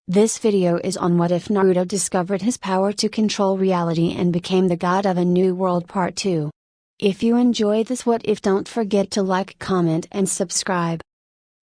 This video is on what if Naruto discovered his power to control reality and became the god of a new world part 2. If you enjoyed this what if, don't forget to like, comment and subscribe.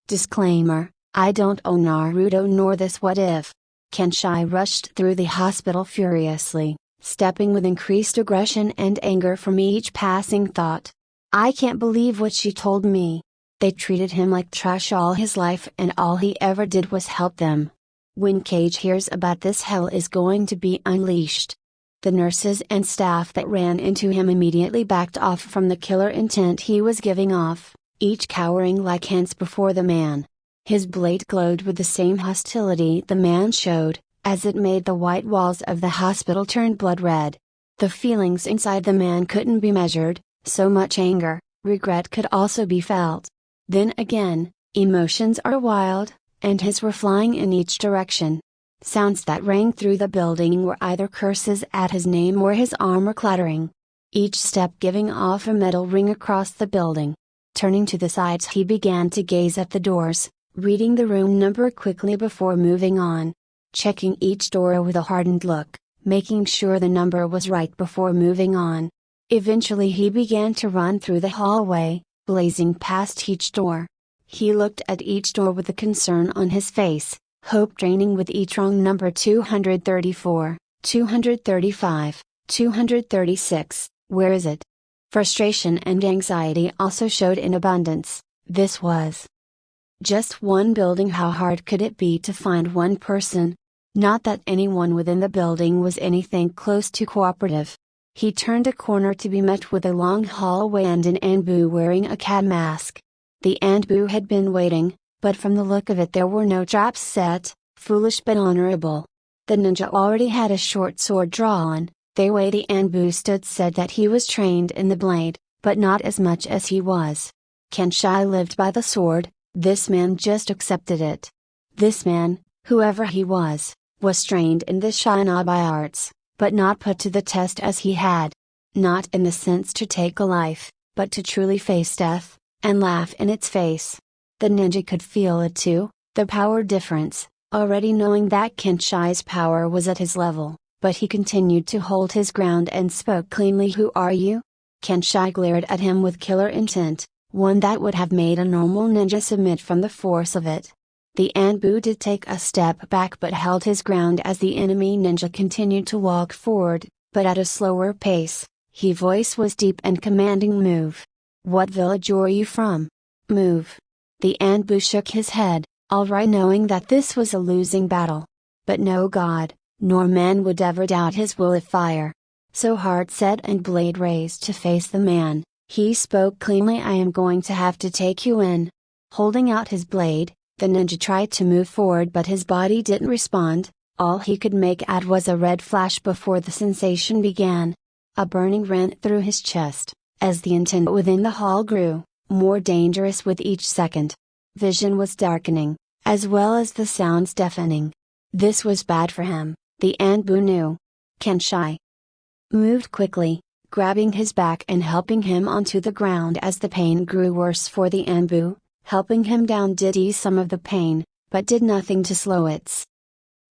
Disclaimer, I don't own Naruto nor this what if. Kenshai rushed through the hospital furiously, stepping with increased aggression and anger from each passing thought. I can't believe what she told me. They treated him like trash all his life and all he ever did was help them. When Cage hears about this, hell is going to be unleashed. The nurses and staff that ran into him immediately backed off from the killer intent he was giving off, each cowering like hens before the man. His blade glowed with the same hostility the man showed, as it made the white walls of the hospital turn blood red. The feelings inside the man couldn't be measured, so much anger, regret could also be felt. Then again, emotions are wild, and his were flying in each direction. Sounds that rang through the building were either curses at his name or his armor clattering. Each step giving off a metal ring across the building. Turning to the sides, he began to gaze at the doors, reading the room number quickly before moving on. Checking each door with a hardened look, making sure the number was right before moving on. Eventually he began to run through the hallway, blazing past each door. He looked at each door with a concern on his face, hope draining with each wrong number. 234, 235, 236, where is it? Frustration and anxiety also showed in abundance. This was just one building. How hard could it be to find one person? Not that anyone within the building was anything close to cooperative. He turned a corner to be met with a long hallway and an Anbu wearing a cat mask. The Anbu had been waiting, but from the look of it there were no traps set, foolish but honorable. The ninja already had a short sword drawn. The way the Anbu stood said that he was trained in the blade, but not as much as he was. Kenshai lived by the sword, this man just accepted it. This man, whoever he was trained in the shinobi arts, but not put to the test as he had. Not in the sense to take a life, but to truly face death, and laugh in its face. The ninja could feel it too, the power difference, already knowing that Kenshai's power was at his level, but he continued to hold his ground and spoke cleanly. Who are you? Kenshai glared at him with killer intent, one that would have made a normal ninja submit from the force of it. The Anbu did take a step back but held his ground as the enemy ninja continued to walk forward, but at a slower pace. His voice was deep and commanding. Move. What village are you from? Move. The Anbu shook his head, alright, knowing that this was a losing battle. But no god, nor man would ever doubt his will if fire. So heart set and blade raised to face the man, he spoke cleanly. I am going to have to take you in. Holding out his blade, the ninja tried to move forward but his body didn't respond. All he could make out was a red flash before the sensation began. A burning ran through his chest, as the intent within the hall grew, more dangerous with each second. Vision was darkening, as well as the sounds deafening. This was bad for him, the Anbu knew. Kenshai moved quickly, grabbing his back and helping him onto the ground as the pain grew worse for the Anbu. Helping him down did ease some of the pain, but did nothing to slow its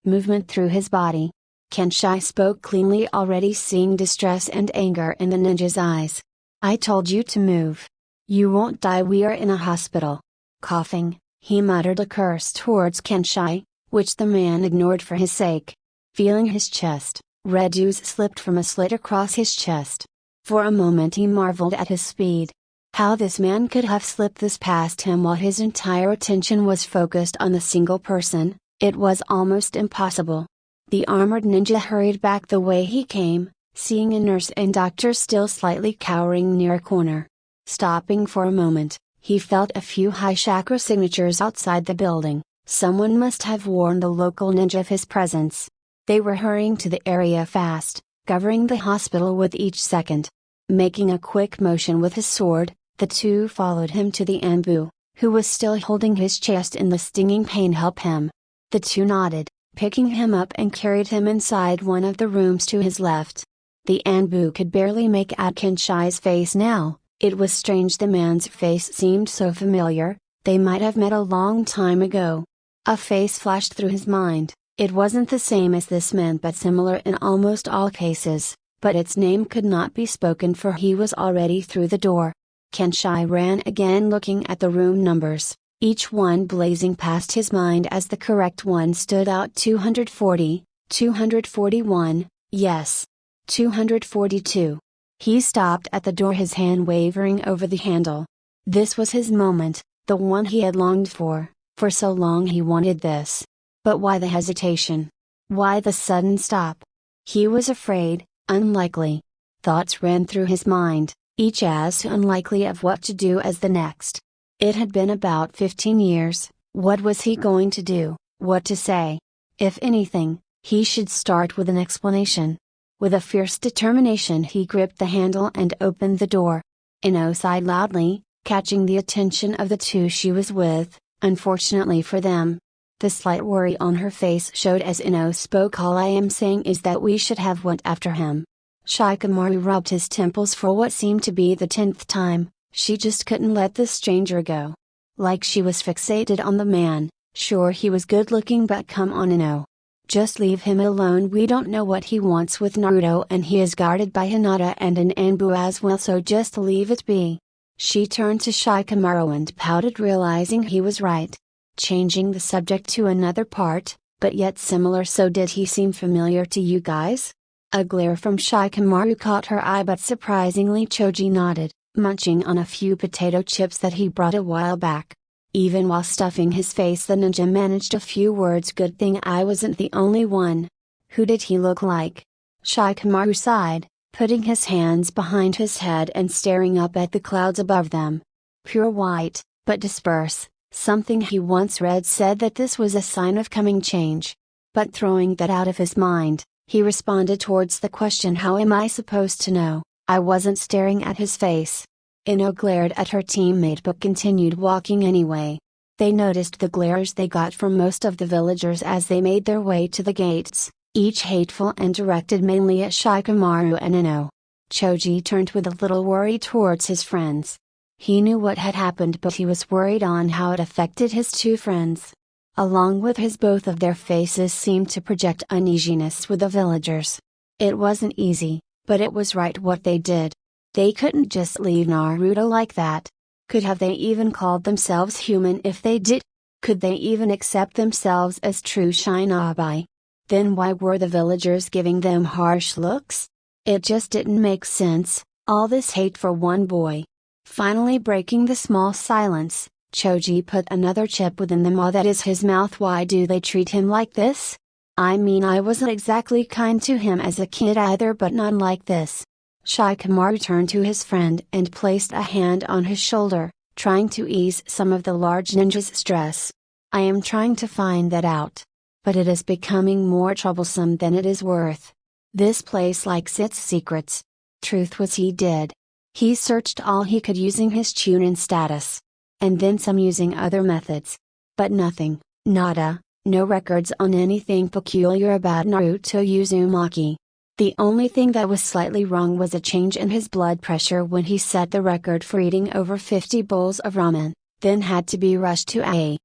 movement through his body. Kenshai spoke cleanly, already seeing distress and anger in the ninja's eyes. I told you to move. You won't die, we are in a hospital. Coughing, he muttered a curse towards Kenshai, which the man ignored for his sake. Feeling his chest, red ooze slipped from a slit across his chest. For a moment he marveled at his speed. How this man could have slipped this past him while his entire attention was focused on the single person, it was almost impossible. The armored ninja hurried back the way he came, seeing a nurse and doctor still slightly cowering near a corner. Stopping for a moment, he felt a few high chakra signatures outside the building. Someone must have warned the local ninja of his presence. They were hurrying to the area fast, covering the hospital with each second. Making a quick motion with his sword, the two followed him to the Anbu, who was still holding his chest in the stinging pain. Help him. The two nodded, picking him up and carried him inside one of the rooms to his left. The Anbu could barely make out Kenshai's face now. It was strange, the man's face seemed so familiar, they might have met a long time ago. A face flashed through his mind, It wasn't the same as this man but similar in almost all cases, but its name could not be spoken for he was already through the door. Kenshai ran again looking at the room numbers, each one blazing past his mind as the correct one stood out: 240, 241, yes. 242. He stopped at the door, his hand wavering over the handle. This was his moment, the one he had longed for so long he wanted this. But why the hesitation? Why the sudden stop? He was afraid, unlikely. Thoughts ran through his mind, each as unlikely of what to do as the next. It had been about 15 years, what was he going to do, what to say? If anything, he should start with an explanation. With a fierce determination he gripped the handle and opened the door. Ino sighed loudly, catching the attention of the two she was with, unfortunately for them. The slight worry on her face showed as Ino spoke. All I am saying is that we should have went after him. Shikamaru rubbed his temples for what seemed to be the 10th time, she just couldn't let the stranger go. Like she was fixated on the man. Sure, he was good looking, but come on Ino. Just leave him alone. We don't know what he wants with Naruto and he is guarded by Hinata and an Anbu as well, so just leave it be. She turned to Shikamaru and pouted, realizing he was right. Changing the subject to another part, but yet similar. So did he seem familiar to you guys? A glare from Shikamaru caught her eye, but surprisingly Choji nodded, munching on a few potato chips that he brought a while back. Even while stuffing his face the ninja managed a few words. Good thing I wasn't the only one. Who did he look like? Shikamaru sighed, putting his hands behind his head and staring up at the clouds above them. Pure white, but disperse. Something he once read said that this was a sign of coming change. But throwing that out of his mind, he responded towards the question, how am I supposed to know? I wasn't staring at his face. Ino glared at her teammate but continued walking anyway. They noticed the glares they got from most of the villagers as they made their way to the gates, each hateful and directed mainly at Shikamaru and Ino. Choji turned with a little worry towards his friends. He knew what had happened, but he was worried on how it affected his two friends. Along with his, both of their faces seemed to project uneasiness with the villagers. It wasn't easy, but it was right what they did. They couldn't just leave Naruto like that. Could have they even called themselves human if they did? Could they even accept themselves as true shinobi? Then why were the villagers giving them harsh looks? It just didn't make sense, all this hate for one boy. Finally breaking the small silence, Choji put another chip within the maw that is his mouth. Why do they treat him like this? I mean, I wasn't exactly kind to him as a kid either, but not like this. Shikamaru turned to his friend and placed a hand on his shoulder, trying to ease some of the large ninja's stress. I am trying to find that out. But it is becoming more troublesome than it is worth. This place likes its secrets. Truth was he did. He searched all he could using his Chunin status. And then some using other methods. But nothing, nada, no records on anything peculiar about Naruto Uzumaki. The only thing that was slightly wrong was a change in his blood pressure when he set the record for eating over 50 bowls of ramen, then had to be rushed to a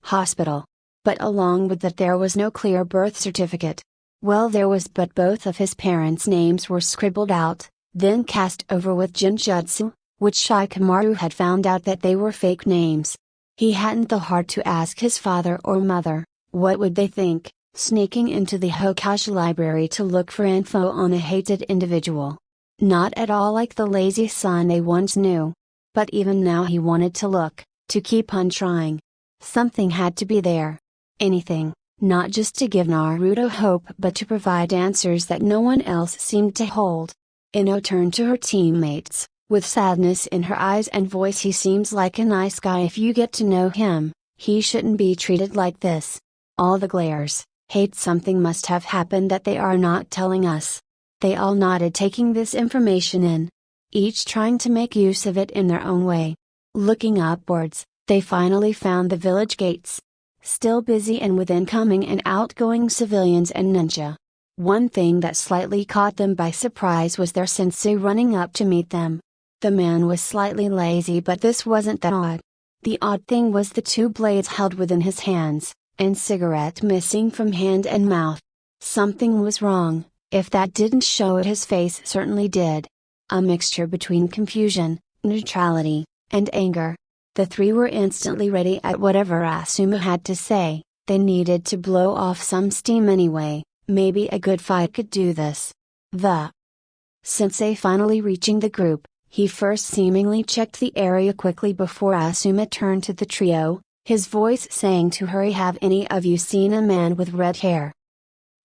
hospital. But along with that there was no clear birth certificate. Well, there was, but both of his parents' names were scribbled out, then cast over with Genjutsu, which Shikamaru had found out that they were fake names. He hadn't the heart to ask his father or mother, what would they think, sneaking into the Hokage library to look for info on a hated individual. Not at all like the lazy son they once knew. But even now he wanted to look, to keep on trying. Something had to be there. Anything, not just to give Naruto hope but to provide answers that no one else seemed to hold. Ino turned to her teammates, with sadness in her eyes and voice. He seems like a nice guy. If you get to know him, he shouldn't be treated like this. All the glares, hate. Something must have happened that they are not telling us. They all nodded, taking this information in. Each trying to make use of it in their own way. Looking upwards, they finally found the village gates. Still busy and with incoming and outgoing civilians and ninja. One thing that slightly caught them by surprise was their sensei running up to meet them. The man was slightly lazy, but this wasn't that odd. The odd thing was the two blades held within his hands, and cigarette missing from hand and mouth. Something was wrong. If that didn't show it, his face certainly did. A mixture between confusion, neutrality, and anger. The three were instantly ready at whatever Asuma had to say. They needed to blow off some steam anyway. Maybe a good fight could do this. The sensei finally reaching the group, he first seemingly checked the area quickly before Asuma turned to the trio, his voice saying to her, "Have any of you seen a man with red hair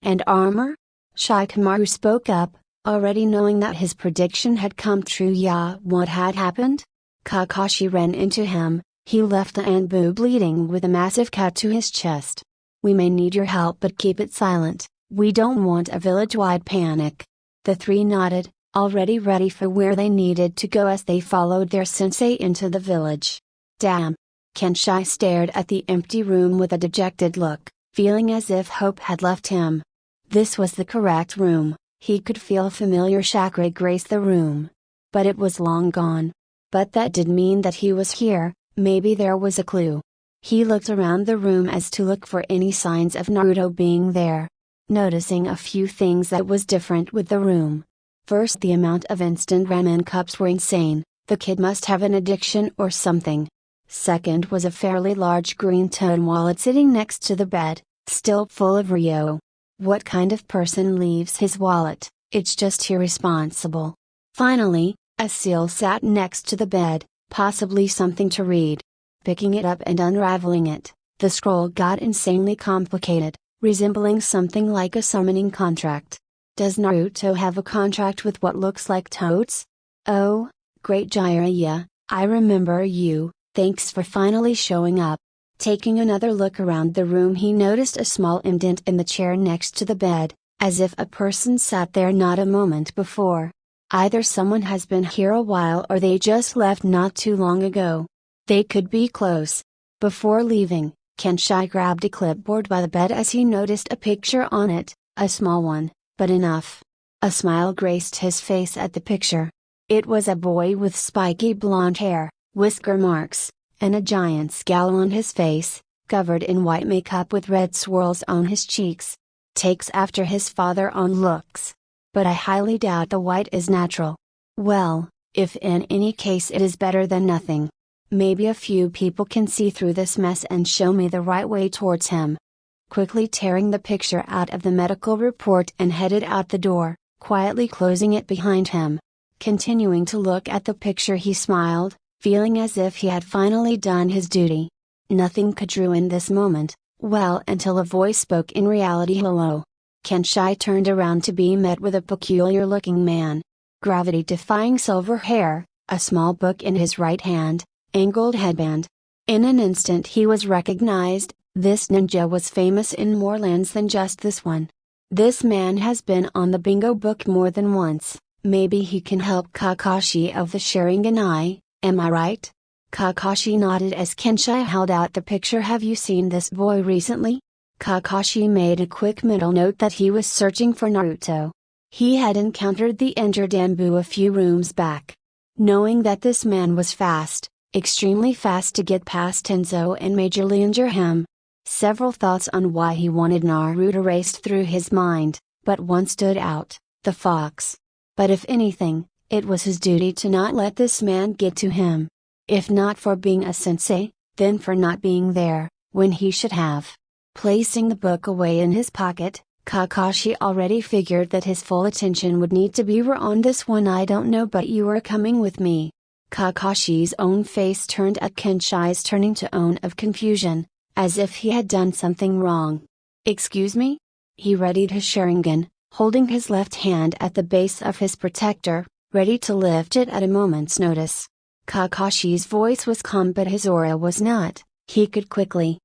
and armor?" Shikamaru spoke up, already knowing that his prediction had come true. "Yeah, what had happened?" Kakashi ran into him. He left the Anbu bleeding with a massive cut to his chest. "We may need your help, but keep it silent. We don't want a village-wide panic." The three nodded, already ready for where they needed to go as they followed their sensei into the village. Damn! Kenshai stared at the empty room with a dejected look, feeling as if hope had left him. This was the correct room, he could feel familiar chakra grace the room. But it was long gone. But that did mean that he was here, maybe there was a clue. He looked around the room as to look for any signs of Naruto being there. Noticing a few things that was different with the room. First, the amount of instant ramen cups were insane, the kid must have an addiction or something. Second was a fairly large green tone wallet sitting next to the bed, still full of Ryo. What kind of person leaves his wallet? It's just irresponsible. Finally, a seal sat next to the bed, possibly something to read. Picking it up and unraveling it, the scroll got insanely complicated, resembling something like a summoning contract. Does Naruto have a contract with what looks like toads? Oh, great Jiraiya, I remember you, thanks for finally showing up. Taking another look around the room, he noticed a small indent in the chair next to the bed, as if a person sat there not a moment before. Either someone has been here a while or they just left not too long ago. They could be close. Before leaving, Kenshai grabbed a clipboard by the bed as he noticed a picture on it, a small one, but enough. A smile graced his face at the picture. It was a boy with spiky blonde hair, whisker marks, and a giant scowl on his face, covered in white makeup with red swirls on his cheeks. Takes after his father on looks. But I highly doubt the white is natural. Well, if in any case it is better than nothing. Maybe a few people can see through this mess and show me the right way towards him. Quickly tearing the picture out of the medical report and headed out the door, quietly closing it behind him. Continuing to look at the picture, he smiled, feeling as if he had finally done his duty. Nothing could ruin this moment, well, until a voice spoke in reality. "Hello." Kenshai turned around to be met with a peculiar-looking man. Gravity-defying silver hair, a small book in his right hand, angled headband. In an instant he was recognized. This ninja was famous in more lands than just this one. This man has been on the bingo book more than once. Maybe he can help Kakashi of the Sharingan Eye, am I right? Kakashi nodded as Kenshai held out the picture. "Have you seen this boy recently?" Kakashi made a quick mental note that he was searching for Naruto. He had encountered the injured Anbu a few rooms back. Knowing that this man was fast, extremely fast to get past Tenzo and majorly injure him. Several thoughts on why he wanted Naruto raced through his mind, but one stood out, the fox. But if anything, it was his duty to not let this man get to him. If not for being a sensei, then for not being there, when he should have. Placing the book away in his pocket, Kakashi already figured that his full attention would need to be on this one. "I don't know, but you are coming with me." Kakashi's own face turned at Kenshai's turning to own of confusion, as if he had done something wrong. "Excuse me?" He readied his Sharingan, holding his left hand at the base of his protector, ready to lift it at a moment's notice. Kakashi's voice was calm, but his aura was not. He could quickly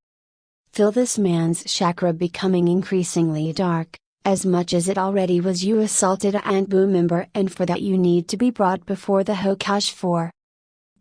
feel this man's chakra becoming increasingly dark. "As much as it already was, you assaulted a Anbu member, and for that you need to be brought before the Hokage for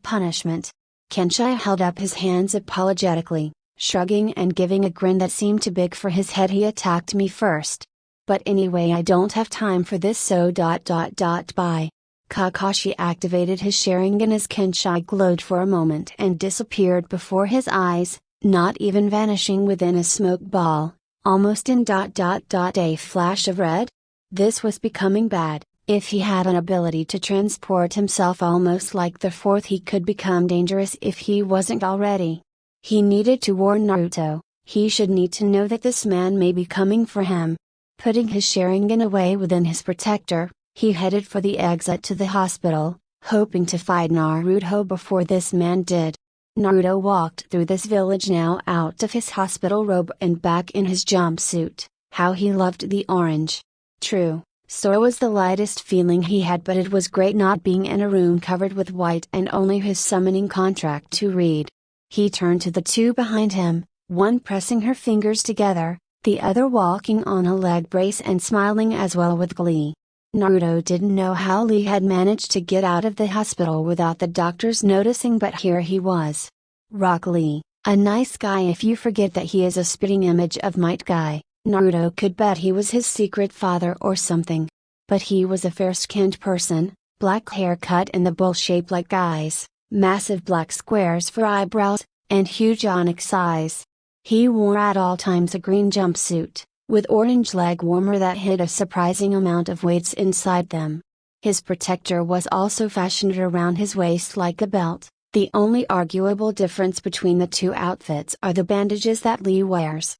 punishment." Kenshai held up his hands apologetically, shrugging and giving a grin that seemed too big for his head. "He attacked me first. But anyway, I don't have time for this, so bye." Kakashi activated his Sharingan as Kenshai glowed for a moment and disappeared before his eyes, not even vanishing within a smoke ball, almost in a flash of red? This was becoming bad. If he had an ability to transport himself almost like the fourth, he could become dangerous if he wasn't already. He needed to warn Naruto. He should need to know that this man may be coming for him. Putting his Sharingan away within his protector, he headed for the exit to the hospital, hoping to fight Naruto before this man did. Naruto walked through this village now out of his hospital robe and back in his jumpsuit. How he loved the orange. True, so was the lightest feeling he had, but it was great not being in a room covered with white and only his summoning contract to read. He turned to the two behind him, one pressing her fingers together, the other walking on a leg brace and smiling as well with glee. Naruto didn't know how Lee had managed to get out of the hospital without the doctors noticing, but here he was. Rock Lee, a nice guy if you forget that he is a spitting image of Might Guy. Naruto could bet he was his secret father or something. But he was a fair-skinned person, black hair cut in the bowl shape like Guy's, massive black squares for eyebrows, and huge onyx eyes. He wore at all times a green jumpsuit, with orange leg warmer that hid a surprising amount of weights inside them. His protector was also fashioned around his waist like a belt. The only arguable difference between the two outfits are the bandages that Lee wears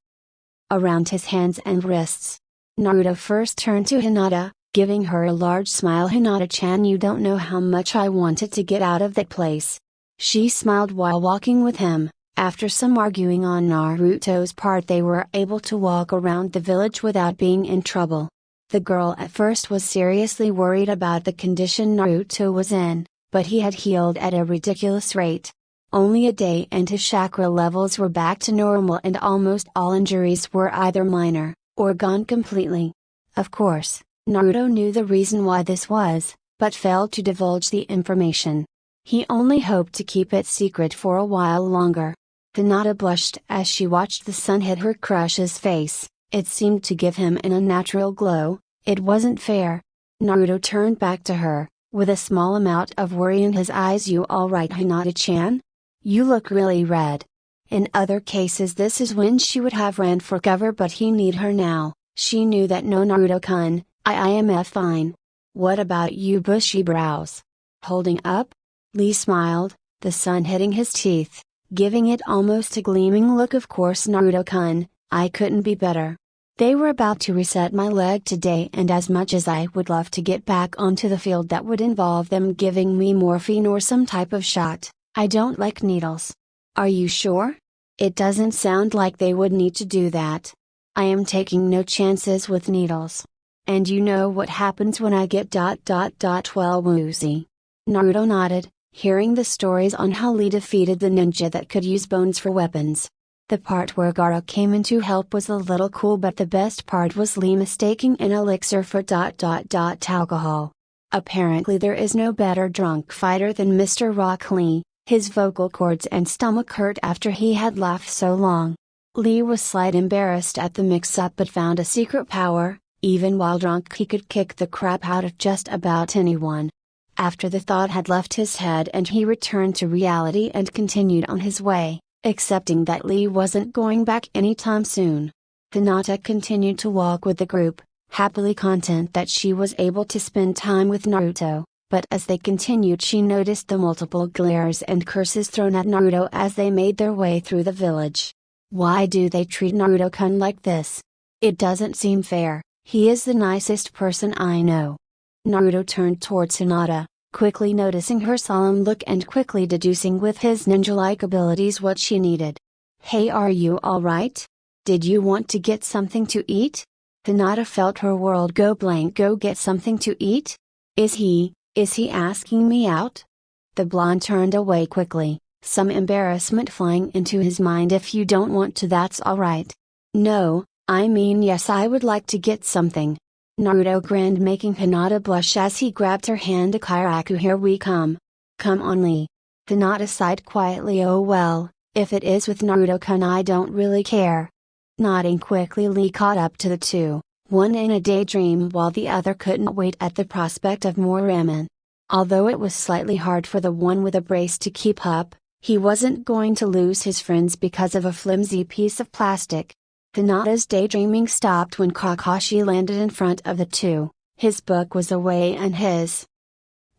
around his hands and wrists. Naruto first turned to Hinata, giving her a large smile. Hinata-chan, you don't know how much I wanted to get out of that place. She smiled while walking with him. After some arguing on Naruto's part, they were able to walk around the village without being in trouble. The girl at first was seriously worried about the condition Naruto was in, but he had healed at a ridiculous rate. Only a day and his chakra levels were back to normal, and almost all injuries were either minor, or gone completely. Of course, Naruto knew the reason why this was, but failed to divulge the information. He only hoped to keep it secret for a while longer. Hinata blushed as she watched the sun hit her crush's face. It seemed to give him an unnatural glow. It wasn't fair. Naruto turned back to her, with a small amount of worry in his eyes. You alright, Hinata-chan? You look really red. In other cases this is when she would have ran for cover, but he need her now. She knew that. No, Naruto-kun, I am fine. What about you? Bushy brows. Holding up? Lee smiled, the sun hitting his teeth, giving it almost a gleaming look. Of course, Naruto-kun, I couldn't be better. They were about to reset my leg today, and as much as I would love to get back onto the field, that would involve them giving me morphine or some type of shot. I don't like needles. Are you sure? It doesn't sound like they would need to do that. I am taking no chances with needles. And you know what happens when I get well woozy. Naruto nodded, hearing the stories on how Lee defeated the ninja that could use bones for weapons. The part where Gaara came in to help was a little cool, but the best part was Lee mistaking an elixir for alcohol. Apparently there is no better drunk fighter than Mr. Rock Lee. His vocal cords and stomach hurt after he had laughed so long. Lee was slightly embarrassed at the mix-up, but found a secret power. Even while drunk he could kick the crap out of just about anyone. After the thought had left his head and he returned to reality and continued on his way, accepting that Lee wasn't going back anytime soon. Hinata continued to walk with the group, happily content that she was able to spend time with Naruto, but as they continued she noticed the multiple glares and curses thrown at Naruto as they made their way through the village. Why do they treat Naruto-kun like this? It doesn't seem fair. He is the nicest person I know. Naruto turned towards Hinata, quickly noticing her solemn look and quickly deducing with his ninja-like abilities what she needed. Hey, are you alright? Did you want to get something to eat? Hinata felt her world go blank. Go get something to eat? Is he asking me out? The blonde turned away quickly, some embarrassment flying into his mind. If you don't want to, that's alright. No, I mean yes, I would like to get something. Naruto grinned, making Hinata blush as he grabbed her hand. Kairaku, here we come. Come on, Lee. Hinata sighed quietly. Oh well, if it is with Naruto-kun I don't really care. Nodding quickly, Lee caught up to the two, one in a daydream while the other couldn't wait at the prospect of more ramen. Although it was slightly hard for the one with a brace to keep up, He wasn't going to lose his friends because of a flimsy piece of plastic. Hinata's daydreaming stopped when Kakashi landed in front of the two. His book was away and his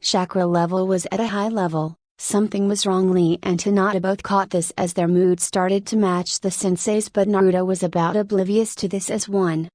chakra level was at a high level. Something was wrong. Lee and Hinata both caught this as their mood started to match the sensei's, but Naruto was about oblivious to this as one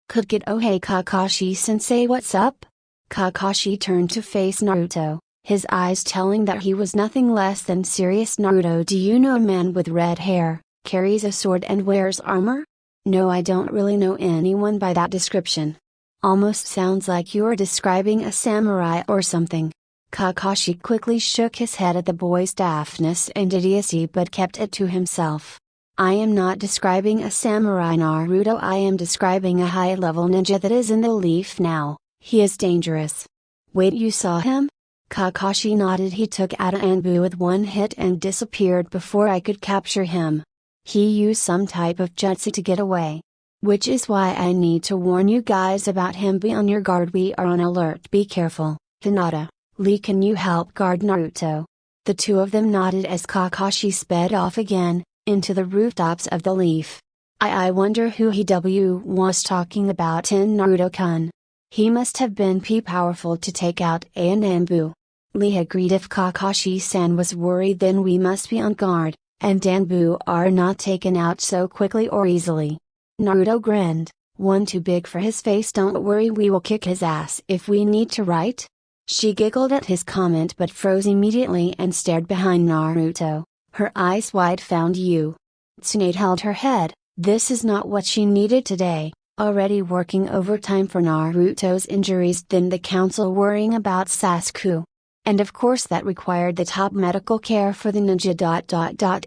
could get. Oh hey Kakashi-sensei, what's up? Kakashi turned to face Naruto, his eyes telling that he was nothing less than serious. Naruto, do you know a man with red hair, carries a sword and wears armor? No, I don't really know anyone by that description. Almost sounds like you're describing a samurai or something. Kakashi quickly shook his head at the boy's daftness and idiocy but kept it to himself. I am not describing a samurai, Naruto, I am describing a high-level ninja that is in the leaf now. He is dangerous. Wait, you saw him? Kakashi nodded. He took out Anbu with one hit and disappeared before I could capture him. He used some type of jutsu to get away. Which is why I need to warn you guys about him. Be on your guard, we are on alert. Be careful. Hinata, Lee, can you help guard Naruto? The two of them nodded as Kakashi sped off again, into the rooftops of the leaf. I wonder who he was talking about in Naruto-kun. He must have been powerful to take out Anbu. Lee agreed. If Kakashi-san was worried, then we must be on guard, and Anbu are not taken out so quickly or easily. Naruto grinned, one too big for his face. Don't worry, we will kick his ass if we need to, right? She giggled at his comment but froze immediately and stared behind Naruto, her eyes wide. Found you. Tsunade held her head. This is not what she needed today, already working overtime for Naruto's injuries, then the council worrying about Sasuke. And of course that required the top medical care for the ninja.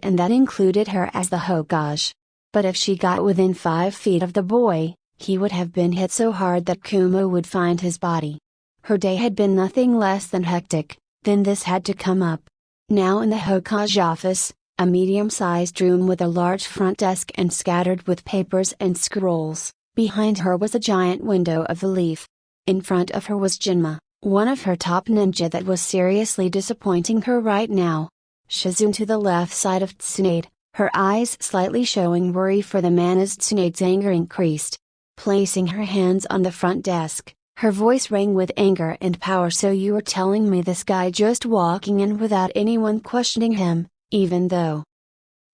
And that included her as the Hokage. But if she got within 5 feet of the boy, he would have been hit so hard that Kumo would find his body. Her day had been nothing less than hectic, then this had to come up. Now in the Hokage office, a medium-sized room with a large front desk and scattered with papers and scrolls, behind her was a giant window of the leaf. In front of her was Jinma, one of her top ninja that was seriously disappointing her right now. Shizune to the left side of Tsunade, her eyes slightly showing worry for the man as Tsunade's anger increased. Placing her hands on the front desk, her voice rang with anger and power. So you were telling me this guy just walking in without anyone questioning him, even though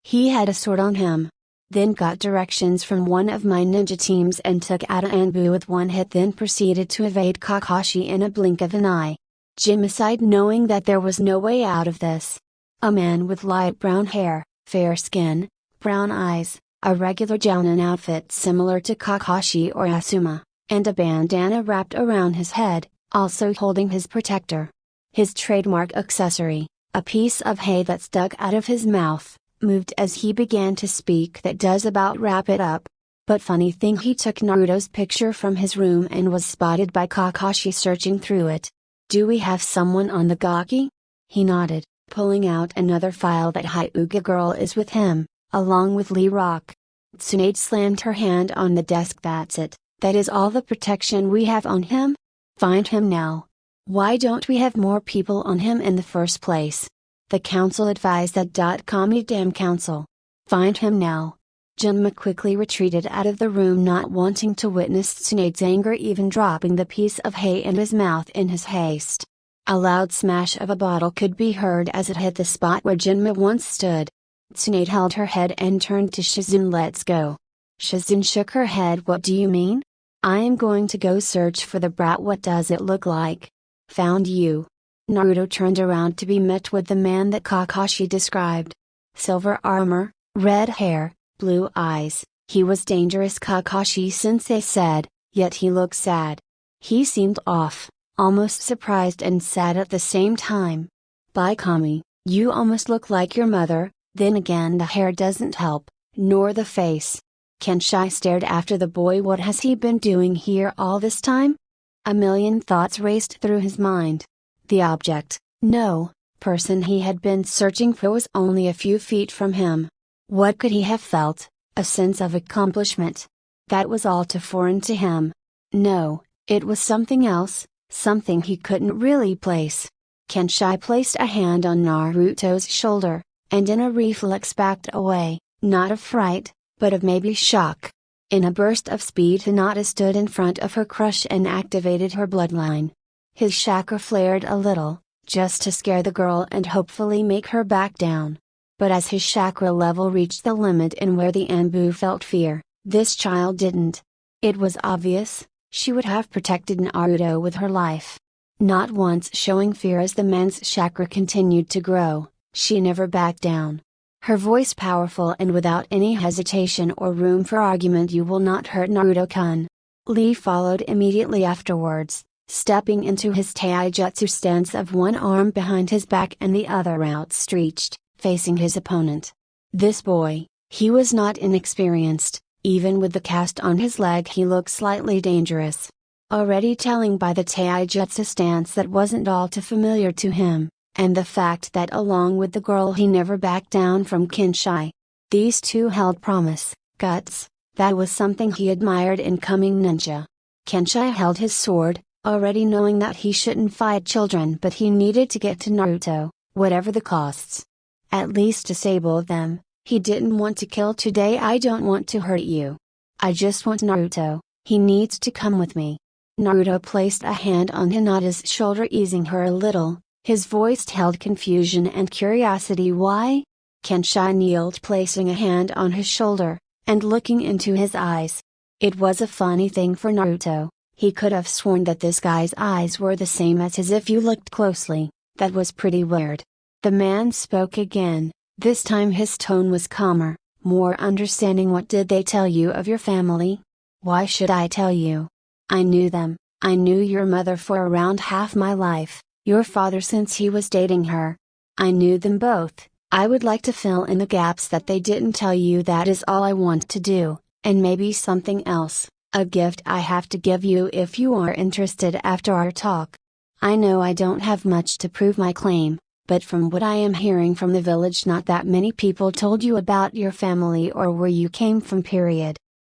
he had a sword on him, then got directions from one of my ninja teams and took out Anbu with one hit, then proceeded to evade Kakashi in a blink of an eye. Jinma sighed, knowing that there was no way out of this. A man with light brown hair, fair skin, brown eyes, a regular jounin outfit similar to Kakashi or Asuma, and a bandana wrapped around his head, also holding his protector. His trademark accessory, a piece of hay that stuck out of his mouth, moved as he began to speak. That does about wrap it up. But funny thing, he took Naruto's picture from his room and was spotted by Kakashi searching through it. Do we have someone on the gaki? He nodded, pulling out another file. That Hyuga girl is with him, along with Lee Rock. Tsunade slammed her hand on the desk. That's it, that is all the protection we have on him? Find him now. Why don't we have more people on him in the first place? The council advised that. Damn council. Find him now. Jinma quickly retreated out of the room, not wanting to witness Tsunade's anger, even dropping the piece of hay in his mouth in his haste. A loud smash of a bottle could be heard as it hit the spot where Jinma once stood. Tsunade held her head and turned to Shizune. Let's go. Shizune shook her head. What do you mean? I am going to go search for the brat. What does it look like? Found you. Naruto turned around to be met with the man that Kakashi described. Silver armor, red hair, blue eyes. He was dangerous, Kakashi-sensei said, yet he looked sad. He seemed off, almost surprised and sad at the same time. By Kami, you almost look like your mother. Then again, the hair doesn't help, nor the face. Kenshai stared after the boy. What has he been doing here all this time? A million thoughts raced through his mind. The object, no, person he had been searching for was only a few feet from him. What could he have felt? A sense of accomplishment. That was all too foreign to him. No, it was something else, something he couldn't really place. Kenshai placed a hand on Naruto's shoulder, and in a reflex backed away, not of fright, but of maybe shock. In a burst of speed Hinata stood in front of her crush and activated her bloodline. His chakra flared a little, just to scare the girl and hopefully make her back down. But as his chakra level reached the limit and where the Anbu felt fear, this child didn't. It was obvious, she would have protected Naruto with her life. Not once showing fear as the man's chakra continued to grow, she never backed down. Her voice powerful and without any hesitation or room for argument. You will not hurt Naruto-kun. Lee followed immediately afterwards, stepping into his taijutsu stance of one arm behind his back and the other outstretched, facing his opponent. This boy, he was not inexperienced, even with the cast on his leg he looked slightly dangerous. Already telling by the taijutsu stance that wasn't all too familiar to him, and the fact that along with the girl he never backed down from Kenshai. These two held promise, guts, that was something he admired in coming ninja. Kenshai held his sword, already knowing that he shouldn't fight children but he needed to get to Naruto, whatever the costs. At least disable them. He didn't want to kill today. I don't want to hurt you. I just want Naruto, he needs to come with me. Naruto placed a hand on Hinata's shoulder, easing her a little. His voice held confusion and curiosity. Why? Kenshai kneeled, placing a hand on his shoulder, and looking into his eyes. It was a funny thing for Naruto, he could have sworn that this guy's eyes were the same as his if you looked closely. That was pretty weird. The man spoke again, this time his tone was calmer, more understanding. What did they tell you of your family? Why should I tell you? I knew them. I knew your mother for around half my life. Your father since he was dating her. I knew them both. I would like to fill in the gaps that they didn't tell you. That is all I want to do, and maybe something else, a gift I have to give you if you are interested after our talk. I know I don't have much to prove my claim, but from what I am hearing from the village not that many people told you about your family or where you came from.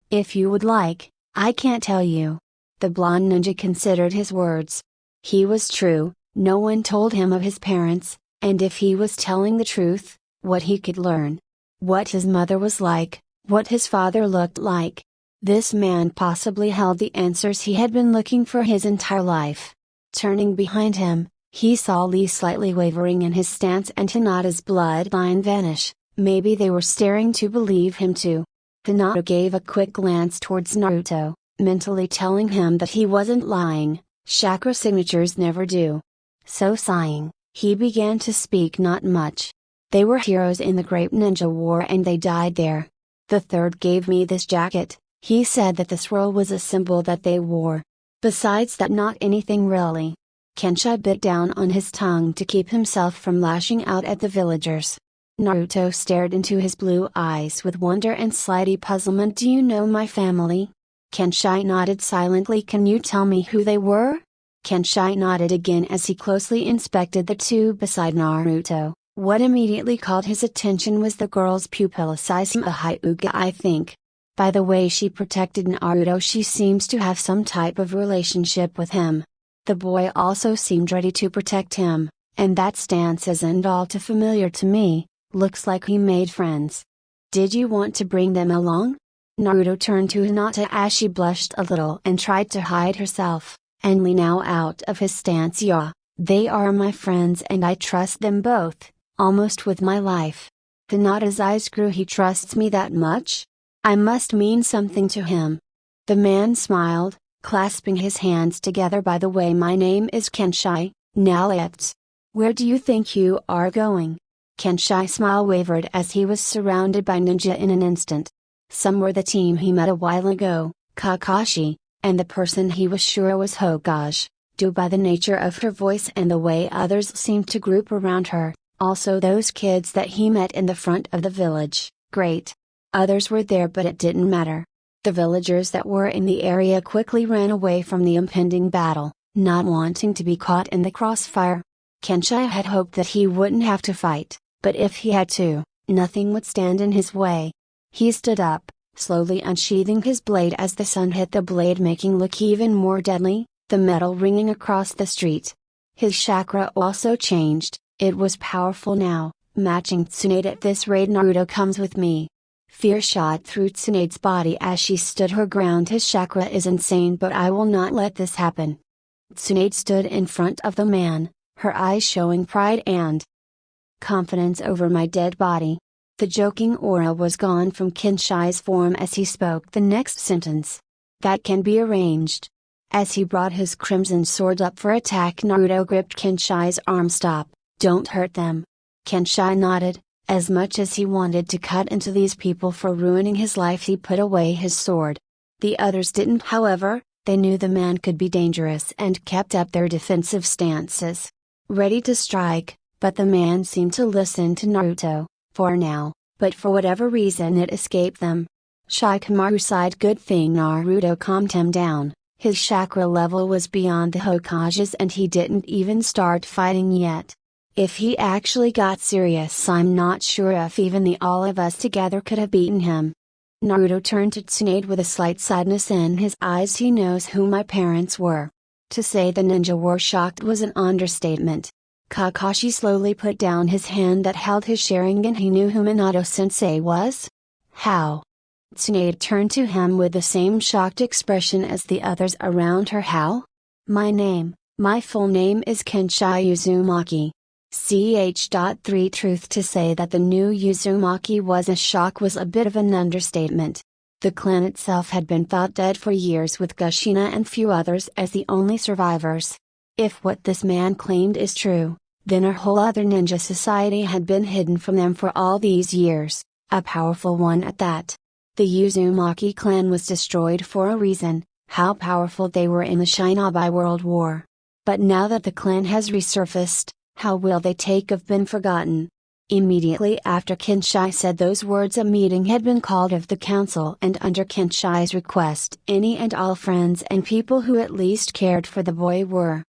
If you would like, I can't tell you. The blonde ninja considered his words. He was true. No one told him of his parents, and if he was telling the truth, what he could learn. What his mother was like, what his father looked like. This man possibly held the answers he had been looking for his entire life. Turning behind him, he saw Lee slightly wavering in his stance and Hinata's bloodline vanish. Maybe they were staring to believe him too. Hinata gave a quick glance towards Naruto, mentally telling him that he wasn't lying, chakra signatures never do. So sighing, he began to speak. Not much. They were heroes in the Great Ninja War and they died there. The third gave me this jacket. He said that the swirl was a symbol that they wore. Besides that, not anything really. Kenshai bit down on his tongue to keep himself from lashing out at the villagers. Naruto stared into his blue eyes with wonder and slight puzzlement. Do you know my family? Kenshai nodded silently. Can you tell me who they were? Kenshai nodded again as he closely inspected the two beside Naruto. What immediately called his attention was the girl's pupil size. A Hyuga, I think. By the way she protected Naruto, she seems to have some type of relationship with him. The boy also seemed ready to protect him, and that stance isn't all too familiar to me. Looks like he made friends. Did you want to bring them along? Naruto turned to Hinata as she blushed a little and tried to hide herself, and Lee now out of his stance. Yeah, they are my friends and I trust them both, almost with my life. Hinata's eyes grew. He trusts me that much? I must mean something to him. The man smiled, clasping his hands together. By the way, my name is Kenshai. Now let's. Where do you think you are going? Kenshai's smile wavered as he was surrounded by ninja in an instant. Some were the team he met a while ago, Kakashi, and the person he was sure was Hokage, due by the nature of her voice and the way others seemed to group around her, also those kids that he met in the front of the village. Great. Others were there but it didn't matter. The villagers that were in the area quickly ran away from the impending battle, not wanting to be caught in the crossfire. Kenshai had hoped that he wouldn't have to fight, but if he had to, nothing would stand in his way. He stood up, slowly unsheathing his blade as the sun hit the blade, making look even more deadly, the metal ringing across the street. His chakra also changed, it was powerful now, Matching Tsunade. At this rate Naruto comes with me. Fear shot through Tsunade's body as she stood her ground. His chakra is insane, but I will not let this happen. Tsunade stood in front of the man, her eyes showing pride and confidence over my dead body. The joking aura was gone from Kenshai's form as he spoke the next sentence. That can be arranged. As he brought his crimson sword up for attack, Naruto gripped Kenshai's arm. Stop, don't hurt them. Kenshai nodded. As much as he wanted to cut into these people for ruining his life, he put away his sword. The others didn't, however. They knew the man could be dangerous and kept up their defensive stances, ready to strike, but the man seemed to listen to Naruto, for now, but for whatever reason it escaped them. Shikamaru sighed. Good thing Naruto calmed him down. His chakra level was beyond the Hokage's and he didn't even start fighting yet. If he actually got serious, I'm not sure if even the all of us together could have beaten him. Naruto turned to Tsunade with a slight sadness in his eyes. He knows who my parents were. To say the ninja were shocked was an understatement. Kakashi slowly put down his hand that held his Sharingan. He knew who Minato-sensei was? How? Tsunade turned to him with the same shocked expression as the others around her. How? My full name is Kenshai Uzumaki. Ch.3 Truth to say that the new Uzumaki was a shock was a bit of an understatement. The clan itself had been thought dead for years, with Kushina and few others as the only survivors. If what this man claimed is true, then a whole other ninja society had been hidden from them for all these years, a powerful one at that. The Uzumaki clan was destroyed for a reason, how powerful they were in the Shinobi World War. But now that the clan has resurfaced, how will they take have been forgotten? Immediately after Kenshai said those words, a meeting had been called of the council, and under Kenshai's request any and all friends and people who at least cared for the boy were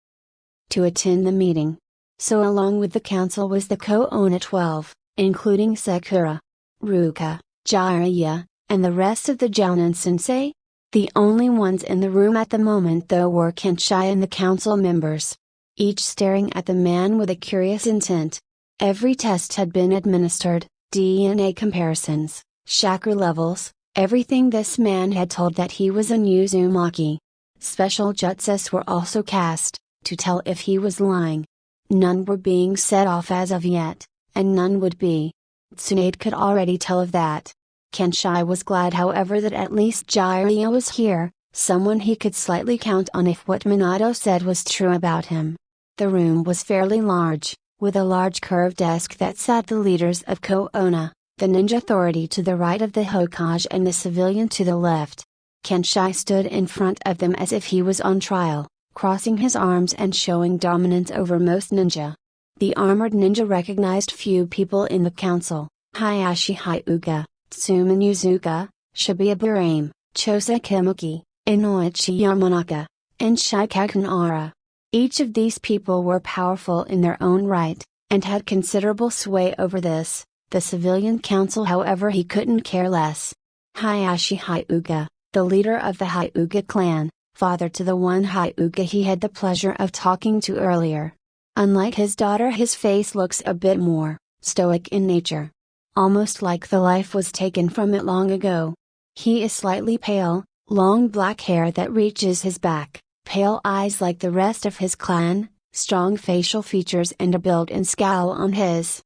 to attend the meeting. So along with the council was the Koona 12, including Sakura, Ruka, Jiraiya, and the rest of the Jounin sensei. The only ones in the room at the moment though were Kenshai and the council members, each staring at the man with a curious intent. Every test had been administered, DNA comparisons, chakra levels, everything. This man had told that he was an Uzumaki. Special jutsus were also cast, to tell if he was lying. None were being set off as of yet, and none would be. Tsunade could already tell of that. Kenshai was glad, however, that at least Jiraiya was here, someone he could slightly count on if what Minato said was true about him. The room was fairly large, with a large curved desk that sat the leaders of Koona, the ninja authority to the right of the Hokage and the civilian to the left. Kenshai stood in front of them as if he was on trial, crossing his arms and showing dominance over most ninja. The armored ninja recognized few people in the council: Hayashi Hyuga, Tsuman Yuzuka, Shibuya Burame, Chosa Kimuki, Inoichi Yamanaka, and Shikakunara. Each of these people were powerful in their own right, and had considerable sway over this, the civilian council. However, he couldn't care less. Hayashi Hyuga, the leader of the Hyuga clan, father to the one Hyuga he had the pleasure of talking to earlier. Unlike his daughter, his face looks a bit more stoic in nature. Almost like the life was taken from it long ago. He is slightly pale, long black hair that reaches his back, pale eyes like the rest of his clan, strong facial features and a built-in scowl on his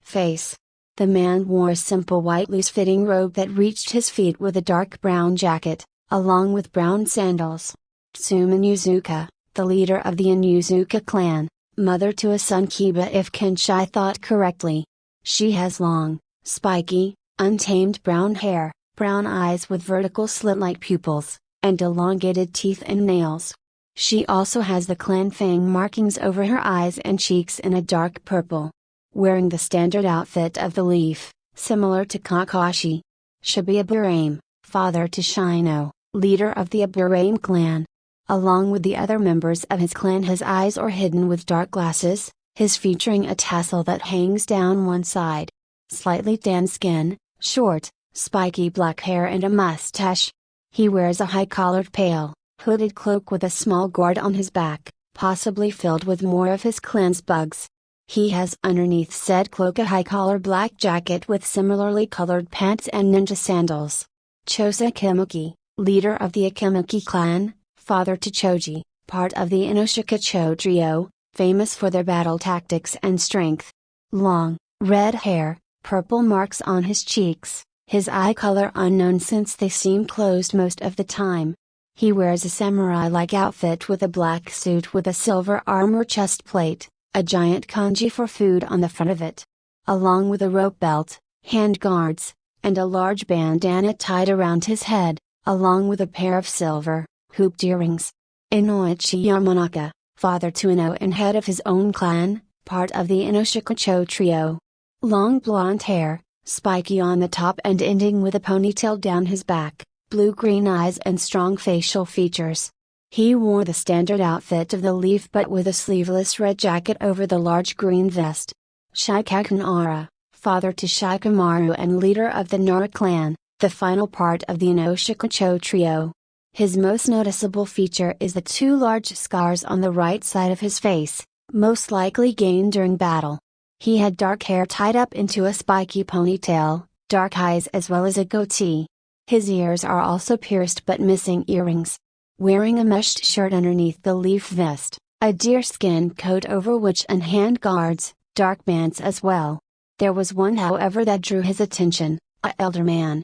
face. The man wore a simple white loose-fitting robe that reached his feet with a dark brown jacket, along with brown sandals. Tsuman Yuzuka, the leader of the Inuzuka clan, mother to a son Kiba if Kenshai thought correctly. She has long, spiky, untamed brown hair, brown eyes with vertical slit-like pupils, and elongated teeth and nails. She also has the clan fang markings over her eyes and cheeks in a dark purple. Wearing the standard outfit of the leaf, similar to Kakashi. Shibuya Burame, father to Shino, leader of the Burame clan. Along with the other members of his clan, his eyes are hidden with dark glasses, his featuring a tassel that hangs down one side. Slightly tanned skin, short, spiky black hair and a mustache. He wears a high-collared pale, hooded cloak with a small gourd on his back, possibly filled with more of his clan's bugs. He has underneath said cloak a high-collar black jacket with similarly colored pants and ninja sandals. Chosa Akimuki, leader of the Akimuki clan, father to Choji, part of the Inoshika-cho trio, famous for their battle tactics and strength. Long, red hair, purple marks on his cheeks, his eye color unknown since they seem closed most of the time. He wears a samurai-like outfit with a black suit with a silver armor chest plate, a giant kanji for food on the front of it, along with a rope belt, hand guards, and a large bandana tied around his head, along with a pair of silver, hooped earrings. Inoichi Yamanaka, father to Ino and head of his own clan, part of the Inoshika-cho trio. Long blonde hair, spiky on the top and ending with a ponytail down his back, blue-green eyes and strong facial features. He wore the standard outfit of the Leaf but with a sleeveless red jacket over the large green vest. Shikakunara, father to Shikamaru and leader of the Nara clan, the final part of the Inoshika-cho trio. His most noticeable feature is the two large scars on the right side of his face, most likely gained during battle. He had dark hair tied up into a spiky ponytail, dark eyes as well as a goatee. His ears are also pierced but missing earrings. Wearing a meshed shirt underneath the Leaf vest, a deerskin coat over which and hand guards, dark bands as well. There was one however that drew his attention, a elder man,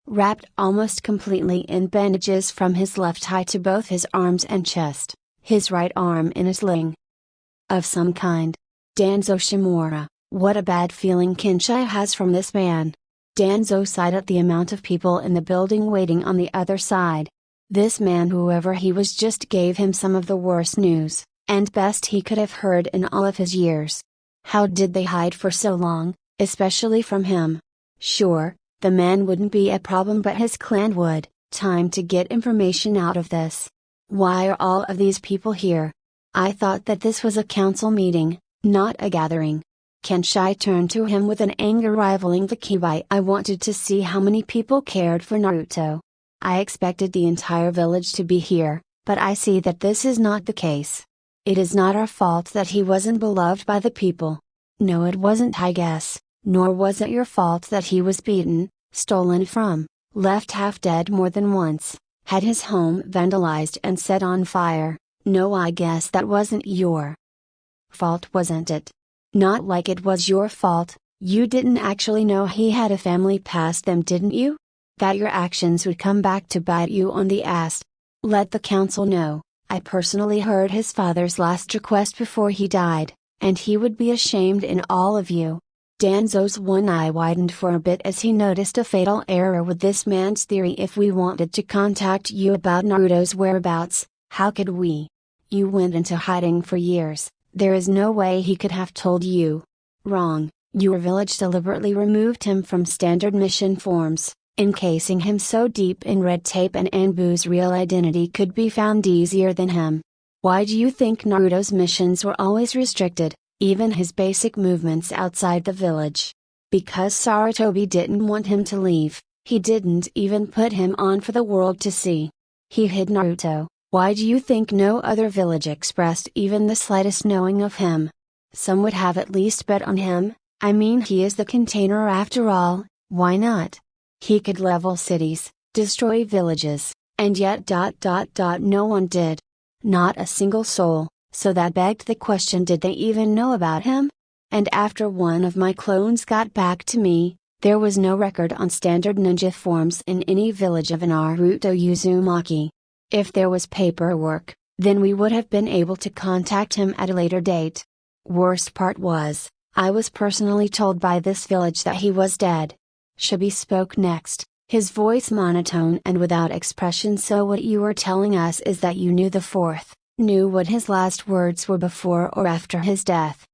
wrapped almost completely in bandages from his left eye to both his arms and chest, his right arm in a sling of some kind. Danzo Shimura, what a bad feeling Kinshai has from this man. Danzo sighed at the amount of people in the building waiting on the other side. This man, whoever he was, just gave him some of the worst news, and best he could have heard in all of his years. How did they hide for so long, especially from him? Sure, the man wouldn't be a problem but his clan would. Time to get information out of this. Why are all of these people here? I thought that this was a council meeting, not a gathering. Kenshai turned to him with an anger rivaling the kibai. I wanted to see how many people cared for Naruto. I expected the entire village to be here, but I see that this is not the case. It is not our fault that he wasn't beloved by the people. No, it wasn't, I guess, nor was it your fault that he was beaten, stolen from, left half dead more than once, had his home vandalized and set on fire. No, I guess that wasn't your fault, wasn't it? Not like it was your fault. You didn't actually know he had a family past them, didn't you? That your actions would come back to bite you on the ass. Let the council know, I personally heard his father's last request before he died, and he would be ashamed in all of you. Danzo's one eye widened for a bit as he noticed a fatal error with this man's theory. If we wanted to contact you about Naruto's whereabouts, how could we? You went into hiding for years, there is no way he could have told you. Wrong, your village deliberately removed him from standard mission forms, encasing him so deep in red tape and Anbu's real identity could be found easier than him. Why do you think Naruto's missions were always restricted, even his basic movements outside the village? Because Sarutobi didn't want him to leave, he didn't even put him on for the world to see. He hid Naruto. Why do you think no other village expressed even the slightest knowing of him? Some would have at least bet on him. I mean, he is the container after all, why not? He could level cities, destroy villages, and yet no one did. Not a single soul, so that begged the question, did they even know about him? And after one of my clones got back to me, there was no record on standard ninja forms in any village of Naruto Uzumaki. If there was paperwork, then we would have been able to contact him at a later date. Worst part was, I was personally told by this village that he was dead. Shibi spoke next, his voice monotone and without expression. So what you were telling us is that you knew the fourth, knew what his last words were before or after his death.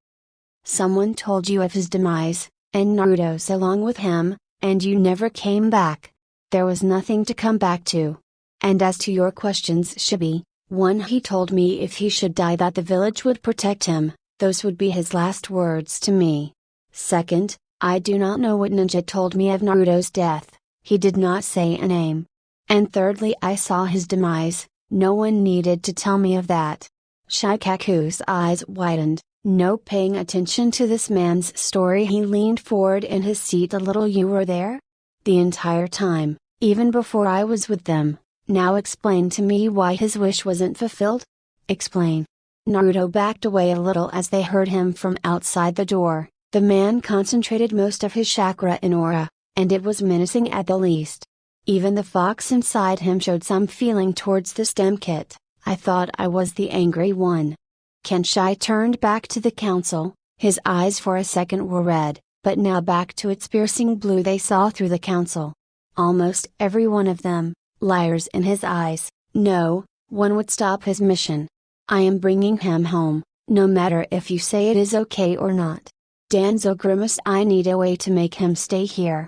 Someone told you of his demise, and Naruto's along with him, and you never came back. There was nothing to come back to. And as to your questions, Shibi, one, he told me if he should die that the village would protect him, those would be his last words to me. Second, I do not know what ninja told me of Naruto's death, he did not say a name. And thirdly, I saw his demise, no one needed to tell me of that. Shikaku's eyes widened, No paying attention to this man's story, he leaned forward in his seat a little. You were there? The entire time, even before I was with them. Now explain to me why his wish wasn't fulfilled? Explain. Naruto backed away a little as they heard him from outside the door. The man concentrated most of his chakra in aura, and it was menacing at the least. Even the fox inside him showed some feeling towards the stem kit. I thought I was the angry one. Kenshai turned back to the council, his eyes for a second were red, but now back to its piercing blue. They saw through the council. Almost every one of them, liars in his eyes. No, one would stop his mission. I am bringing him home, no matter if you say it is okay or not. Danzo grimaced. I need a way to make him stay here.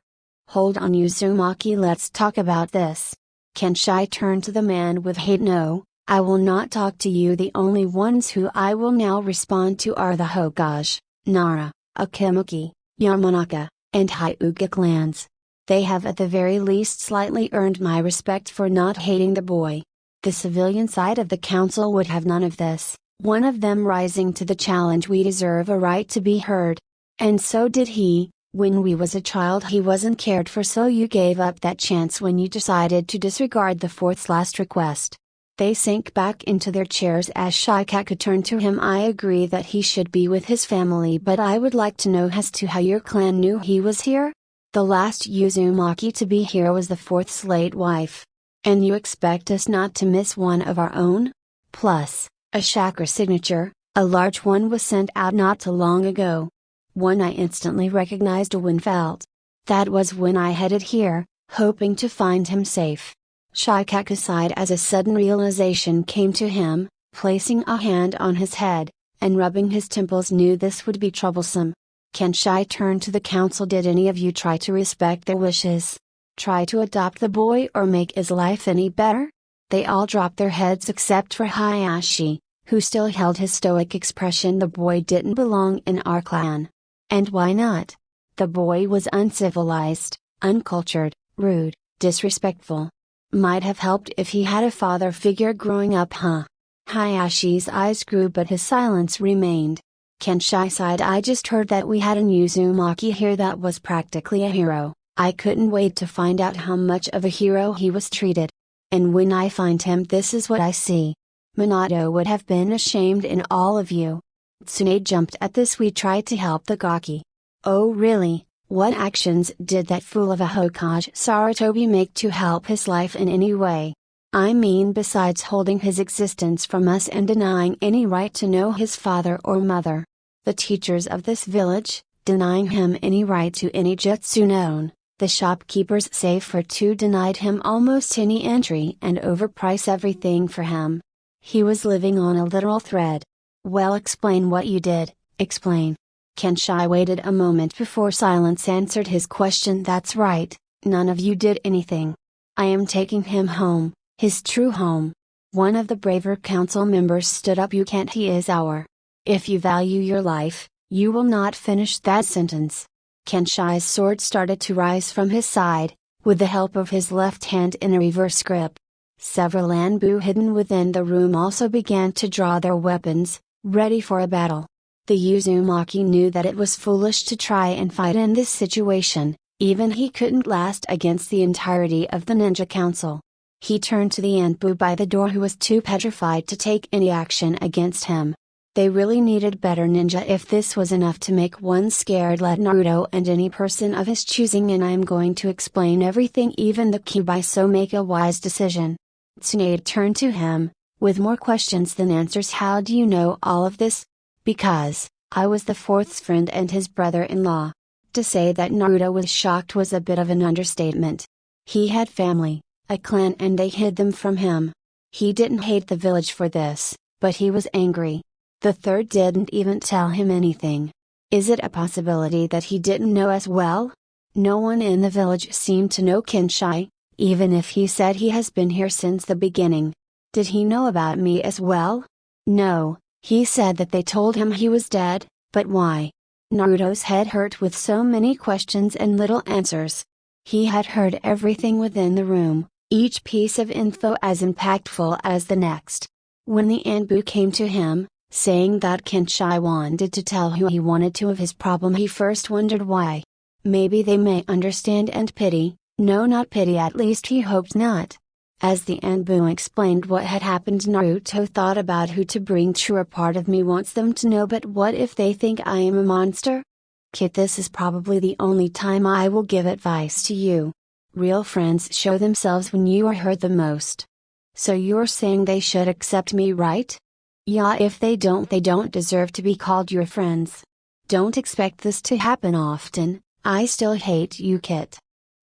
Hold on Uzumaki, let's talk about this. Kenshai turned to the man with hate. No, I will not talk to you. The only ones who I will now respond to are the Hokage, Nara, Akumuki, Yamanaka, and Hyuga clans. They have at the very least slightly earned my respect for not hating the boy. The civilian side of the council would have none of this, one of them rising to the challenge. We deserve a right to be heard. And so did he. When we was a child he wasn't cared for, so you gave up that chance when you decided to disregard the fourth's last request. They sank back into their chairs as Shikaku turned to him. I agree that he should be with his family, but I would like to know as to how your clan knew he was here? The last Uzumaki to be here was the fourth's late wife. And you expect us not to miss one of our own? Plus, a chakra signature, a large one was sent out not too long ago. One I instantly recognized when felt. That was when I headed here, hoping to find him safe. Shikaku sighed as a sudden realization came to him, placing a hand on his head, and rubbing his temples. Knew this would be troublesome. Kenshai turned to the council. Did any of you try to respect their wishes? Try to adopt the boy or make his life any better? They all dropped their heads except for Hayashi, who still held his stoic expression. The boy didn't belong in our clan. And why not? The boy was uncivilized, uncultured, rude, disrespectful. Might have helped if he had a father figure growing up, huh? Hayashi's eyes grew but his silence remained. Kenshai sighed. I just heard that we had an Uzumaki here that was practically a hero. I couldn't wait to find out how much of a hero he was treated. And when I find him, this is what I see. Minato would have been ashamed in all of you. Tsunade jumped at this. We tried to help the Gaki. Oh really? What actions did that fool of a Hokage Sarutobi make to help his life in any way? I mean, besides holding his existence from us and denying any right to know his father or mother. The teachers of this village, denying him any right to any jutsu known. The shopkeepers save for two denied him almost any entry and overprice everything for him. He was living on a literal thread. Well, explain what you did, explain. Kenshai waited a moment before silence answered his question. That's right, none of you did anything. I am taking him home, his true home. One of the braver council members stood up. You can't, he is our. If you value your life, you will not finish that sentence. Kenshai's sword started to rise from his side, with the help of his left hand in a reverse grip. Several Anbu hidden within the room also began to draw their weapons, ready for a battle. The Uzumaki knew that it was foolish to try and fight in this situation, even he couldn't last against the entirety of the ninja council. He turned to the Anbu by the door, who was too petrified to take any action against him. They really needed better ninja if this was enough to make one scared. Let Naruto and any person of his choosing, and I am going to explain everything, even the Kyuubi, so make a wise decision. Tsunade turned to him, with more questions than answers. How do you know all of this? Because, I was the fourth's friend and his brother-in-law. To say that Naruto was shocked was a bit of an understatement. He had family, a clan, and they hid them from him. He didn't hate the village for this, but he was angry. The third didn't even tell him anything. Is it a possibility that he didn't know as well? No one in the village seemed to know Kenshai, even if he said he has been here since the beginning. Did he know about me as well? No, he said that they told him he was dead, but why? Naruto's head hurt with so many questions and little answers. He had heard everything within the room, each piece of info as impactful as the next. When the Anbu came to him, saying that Kenshai wanted to tell who he wanted to of his problem. He first wondered why. Maybe they may understand and pity. No, not pity, at least he hoped not. As the Anbu explained what had happened, Naruto thought about who to bring. Sure, a part of me wants them to know, but what if they think I am a monster? Kid, this is probably the only time I will give advice to you. Real friends show themselves when you are hurt the most. So you're saying they should accept me, right? Yeah, if they don't deserve to be called your friends. Don't expect this to happen often. I still hate you, Kit.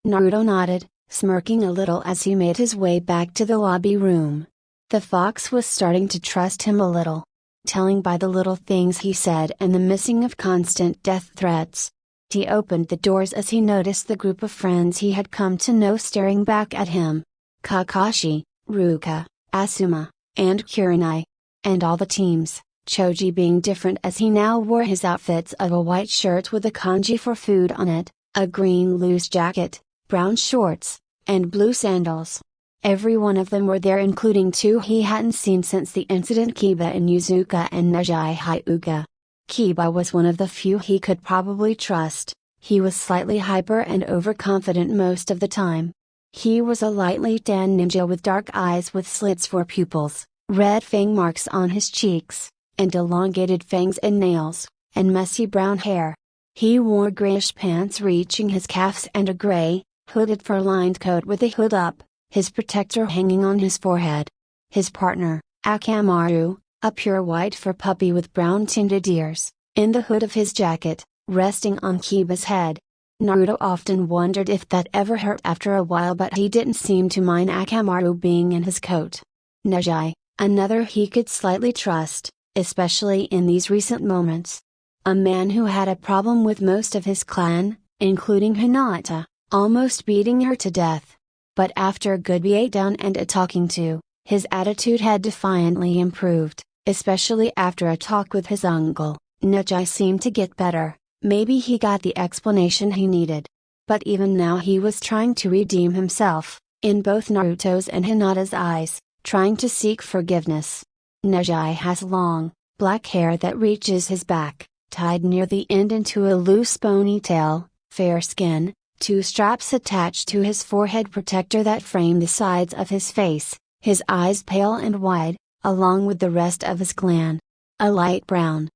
Naruto nodded, smirking a little as he made his way back to the lobby room. The fox was starting to trust him a little. Telling by the little things he said and the missing of constant death threats. He opened the doors as he noticed the group of friends he had come to know staring back at him. Kakashi, Ruka, Asuma, and Kurenai. And all the teams, Choji being different as he now wore his outfits of a white shirt with a kanji for food on it, a green loose jacket, brown shorts, and blue sandals. Every one of them were there, including two he hadn't seen since the incident, Kiba and Yuzuka and Neji Hyuga. Kiba was one of the few he could probably trust. He was slightly hyper and overconfident most of the time. He was a lightly tanned ninja with dark eyes with slits for pupils, red fang marks on his cheeks, and elongated fangs and nails, and messy brown hair. He wore grayish pants reaching his calves and a gray, hooded fur-lined coat with a hood up, his protector hanging on his forehead. His partner, Akamaru, a pure white fur puppy with brown tinted ears, in the hood of his jacket, resting on Kiba's head. Naruto often wondered if that ever hurt after a while, but he didn't seem to mind Akamaru being in his coat. Neji, another he could slightly trust, especially in these recent moments. A man who had a problem with most of his clan, including Hinata, almost beating her to death. But after a good beatdown and a talking to, his attitude had defiantly improved, especially after a talk with his uncle. Neji seemed to get better, maybe he got the explanation he needed. But even now he was trying to redeem himself, in both Naruto's and Hinata's eyes, trying to seek forgiveness. Neji has long, black hair that reaches his back, tied near the end into a loose ponytail, fair skin, two straps attached to his forehead protector that frame the sides of his face, his eyes pale and wide, along with the rest of his clan. A light brown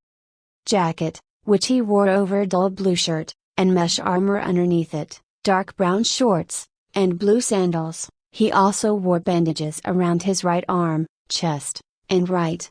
jacket, which he wore over a dull blue shirt, and mesh armor underneath it, dark brown shorts, and blue sandals. He also wore bandages around his right arm, chest, and right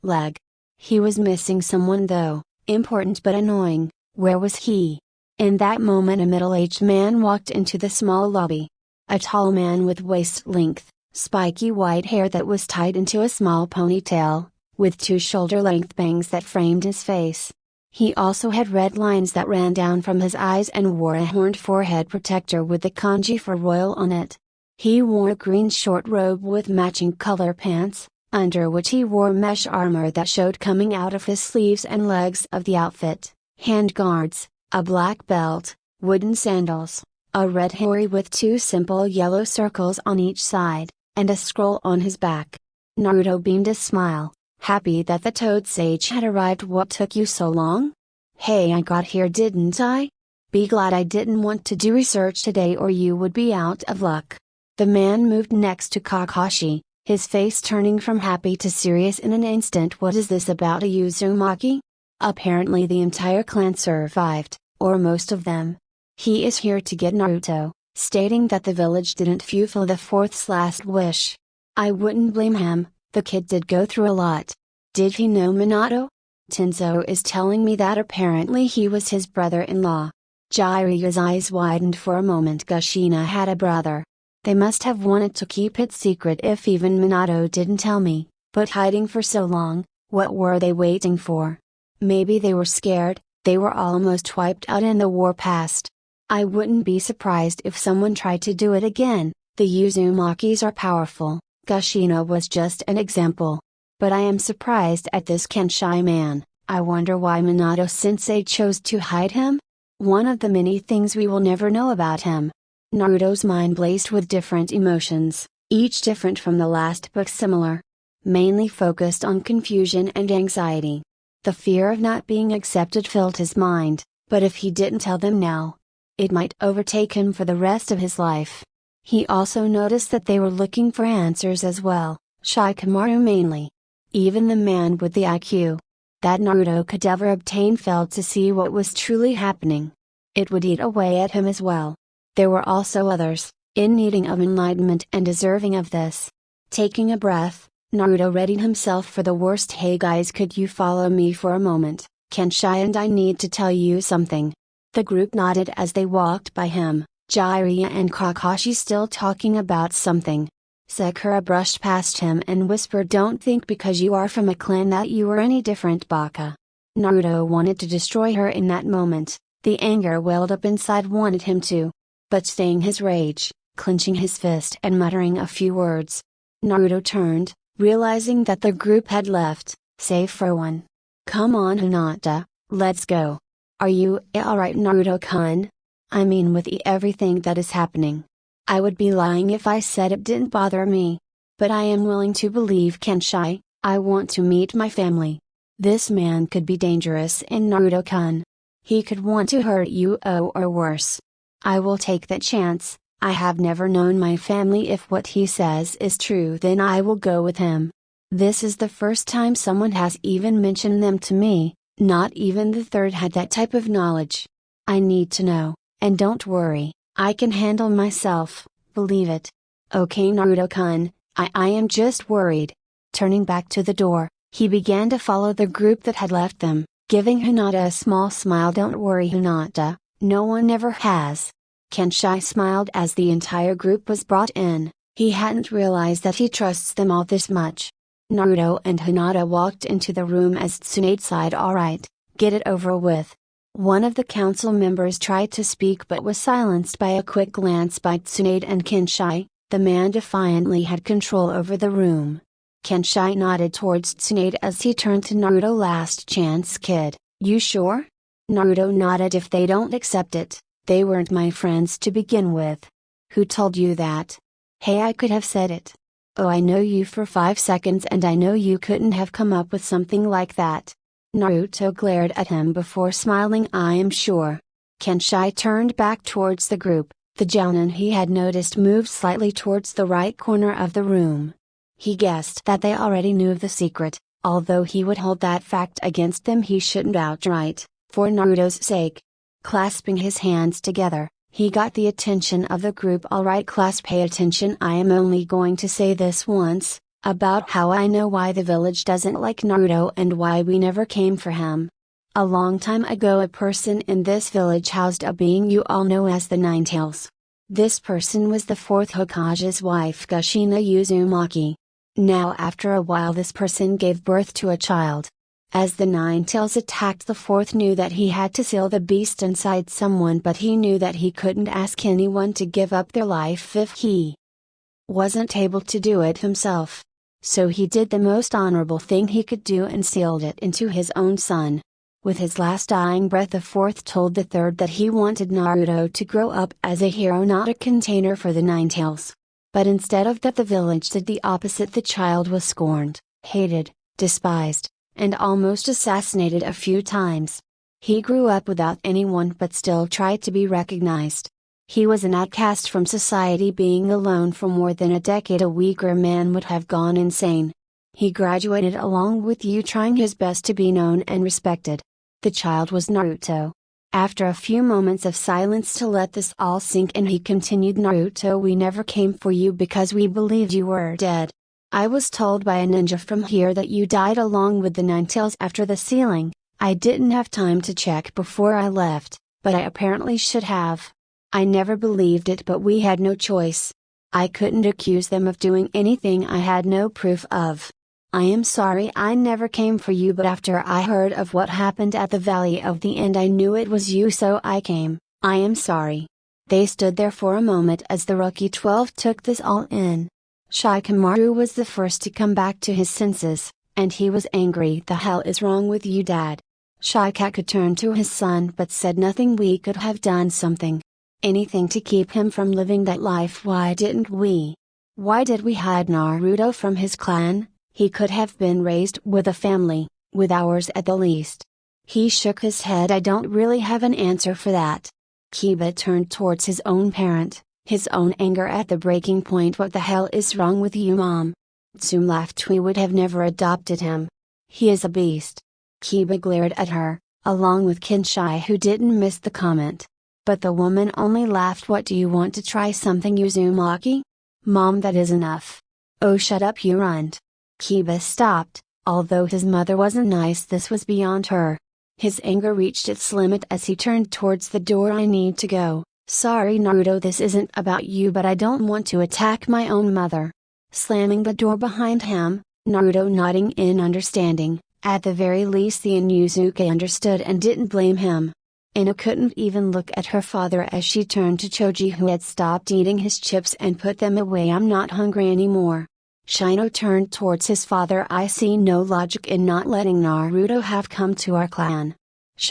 leg. He was missing someone though, important but annoying. Where was he? In that moment a middle-aged man walked into the small lobby. A tall man with waist-length, spiky white hair that was tied into a small ponytail, with two shoulder-length bangs that framed his face. He also had red lines that ran down from his eyes and wore a horned forehead protector with the kanji for royal on it. He wore a green short robe with matching color pants, under which he wore mesh armor that showed coming out of his sleeves and legs of the outfit, hand guards, a black belt, wooden sandals, a red hori with two simple yellow circles on each side, and a scroll on his back. Naruto beamed a smile, happy that the Toad Sage had arrived. What took you so long? Hey, I got here, didn't I? Be glad I didn't want to do research today or you would be out of luck. The man moved next to Kakashi, his face turning from happy to serious in an instant. What is this about a Uzumaki? Apparently the entire clan survived, or most of them. He is here to get Naruto, stating that the village didn't fulfill the fourth's last wish. I wouldn't blame him, the kid did go through a lot. Did he know Minato? Tenzo is telling me that apparently he was his brother-in-law. Jiraiya's eyes widened for a moment. Kushina had a brother. They must have wanted to keep it secret if even Minato didn't tell me, but hiding for so long, what were they waiting for? Maybe they were scared. They were almost wiped out in the war past. I wouldn't be surprised if someone tried to do it again. The Uzumakis are powerful. Kushina was just an example. But I am surprised at this Kenshai man. I wonder why Minato-sensei chose to hide him? One of the many things we will never know about him. Naruto's mind blazed with different emotions, each different from the last but similar. mainly focused on confusion and anxiety. The fear of not being accepted filled his mind, but if he didn't tell them now, it might overtake him for the rest of his life. He also noticed that they were looking for answers as well, Shikamaru mainly. Even the man with the IQ that Naruto could ever obtain failed to see what was truly happening. It would eat away at him as well. There were also others, in needing of enlightenment and deserving of this. Taking a breath, Naruto readied himself for the worst. Hey guys, could you follow me for a moment? Kenshai and I need to tell you something. The group nodded as they walked by him, Jiraiya and Kakashi still talking about something. Sakura brushed past him and whispered, "Don't think because you are from a clan that you are any different, Baka." Naruto wanted to destroy her in that moment. The anger welled up inside, wanted him to. But staying his rage, clenching his fist and muttering a few words, Naruto turned, realizing that the group had left, save for one. "Come on Hinata, let's go." "Are you alright, Naruto-kun? I mean with everything that is happening. I would be lying if I said it didn't bother me. But I am willing to believe Kenshai. I want to meet my family. This man could be dangerous, and Naruto-kun, he could want to hurt you or worse. I will take that chance. I have never known my family. If what he says is true, then I will go with him. This is the first time someone has even mentioned them to me, not even the third had that type of knowledge. I need to know, and don't worry, I can handle myself, believe it." "Okay Naruto-kun, I am just worried." Turning back to the door, he began to follow the group that had left them, giving Hinata a small smile. "Don't worry Hinata, no one ever has." Kenshai smiled as the entire group was brought in. He hadn't realized that he trusts them all this much. Naruto and Hinata walked into the room as Tsunade sighed. "Alright, get it over with." One of the council members tried to speak but was silenced by a quick glance by Tsunade and Kenshai. The man defiantly had control over the room. Kenshai nodded towards Tsunade as he turned to Naruto. "Last chance, kid, you sure?" Naruto nodded. "If they don't accept it, they weren't my friends to begin with." "Who told you that?" "Hey, I could have said it. Oh, I know you for 5 seconds and I know you couldn't have come up with something like that." Naruto glared at him before smiling. "I am sure." Kenshai turned back towards the group. The Jounin he had noticed moved slightly towards the right corner of the room. He guessed that they already knew of the secret, although he would hold that fact against them. He shouldn't outright, for Naruto's sake. Clasping his hands together, he got the attention of the group. "Alright class, pay attention. I am only going to say this once, about how I know why the village doesn't like Naruto and why we never came for him. A long time ago a person in this village housed a being you all know as the Ninetales. This person was the 4th Hokage's wife, Kushina Uzumaki. Now after a while this person gave birth to a child. As the Ninetales attacked, the 4th knew that he had to seal the beast inside someone, but he knew that he couldn't ask anyone to give up their life if he wasn't able to do it himself. So he did the most honorable thing he could do and sealed it into his own son. With his last dying breath the 4th told the 3rd that he wanted Naruto to grow up as a hero, not a container for the Ninetales. But instead of that the village did the opposite. The child was scorned, hated, despised, and almost assassinated a few times. He grew up without anyone but still tried to be recognized. He was an outcast from society. Being alone for more than a decade, a weaker man would have gone insane. He graduated along with you, trying his best to be known and respected. The child was Naruto. After a few moments of silence to let this all sink in, he continued, "Naruto, we never came for you because we believed you were dead. I was told by a ninja from here that you died along with the Ninetales after the sealing. I didn't have time to check before I left, but I apparently should have. I never believed it, but we had no choice. I couldn't accuse them of doing anything I had no proof of. I am sorry I never came for you, but after I heard of what happened at the Valley of the End I knew it was you, so I came. I am sorry." They stood there for a moment as the rookie 12 took this all in. Shikamaru was the first to come back to his senses, and he was angry. "The hell is wrong with you, Dad?" Shikaku turned to his son but said nothing. "We could have done something. Anything to keep him from living that life. Why didn't we? Why did we hide Naruto from his clan?" He could have been raised with a family, with ours at the least. He shook his head. I don't really have an answer for that. Kiba turned towards his own parent, his own anger at the breaking point. What the hell is wrong with you, Mom? Tsum laughed. We would have never adopted him. He is a beast. Kiba glared at her, along with Kinshai, who didn't miss the comment. But the woman only laughed. What, do you want to try something, Uzumaki? Mom, that is enough. Oh, shut up, you runt. Kiba stopped. Although his mother wasn't nice, this was beyond her. His anger reached its limit as he turned towards the door. I need to go. Sorry, Naruto, this isn't about you, but I don't want to attack my own mother. Slamming the door behind him, Naruto nodding in understanding. At the very least the Inosuke understood and didn't blame him. Ino couldn't even look at her father as she turned to Choji, who had stopped eating his chips and put them away. I'm not hungry anymore. Shino turned towards his father. I see no logic in not letting Naruto have come to our clan.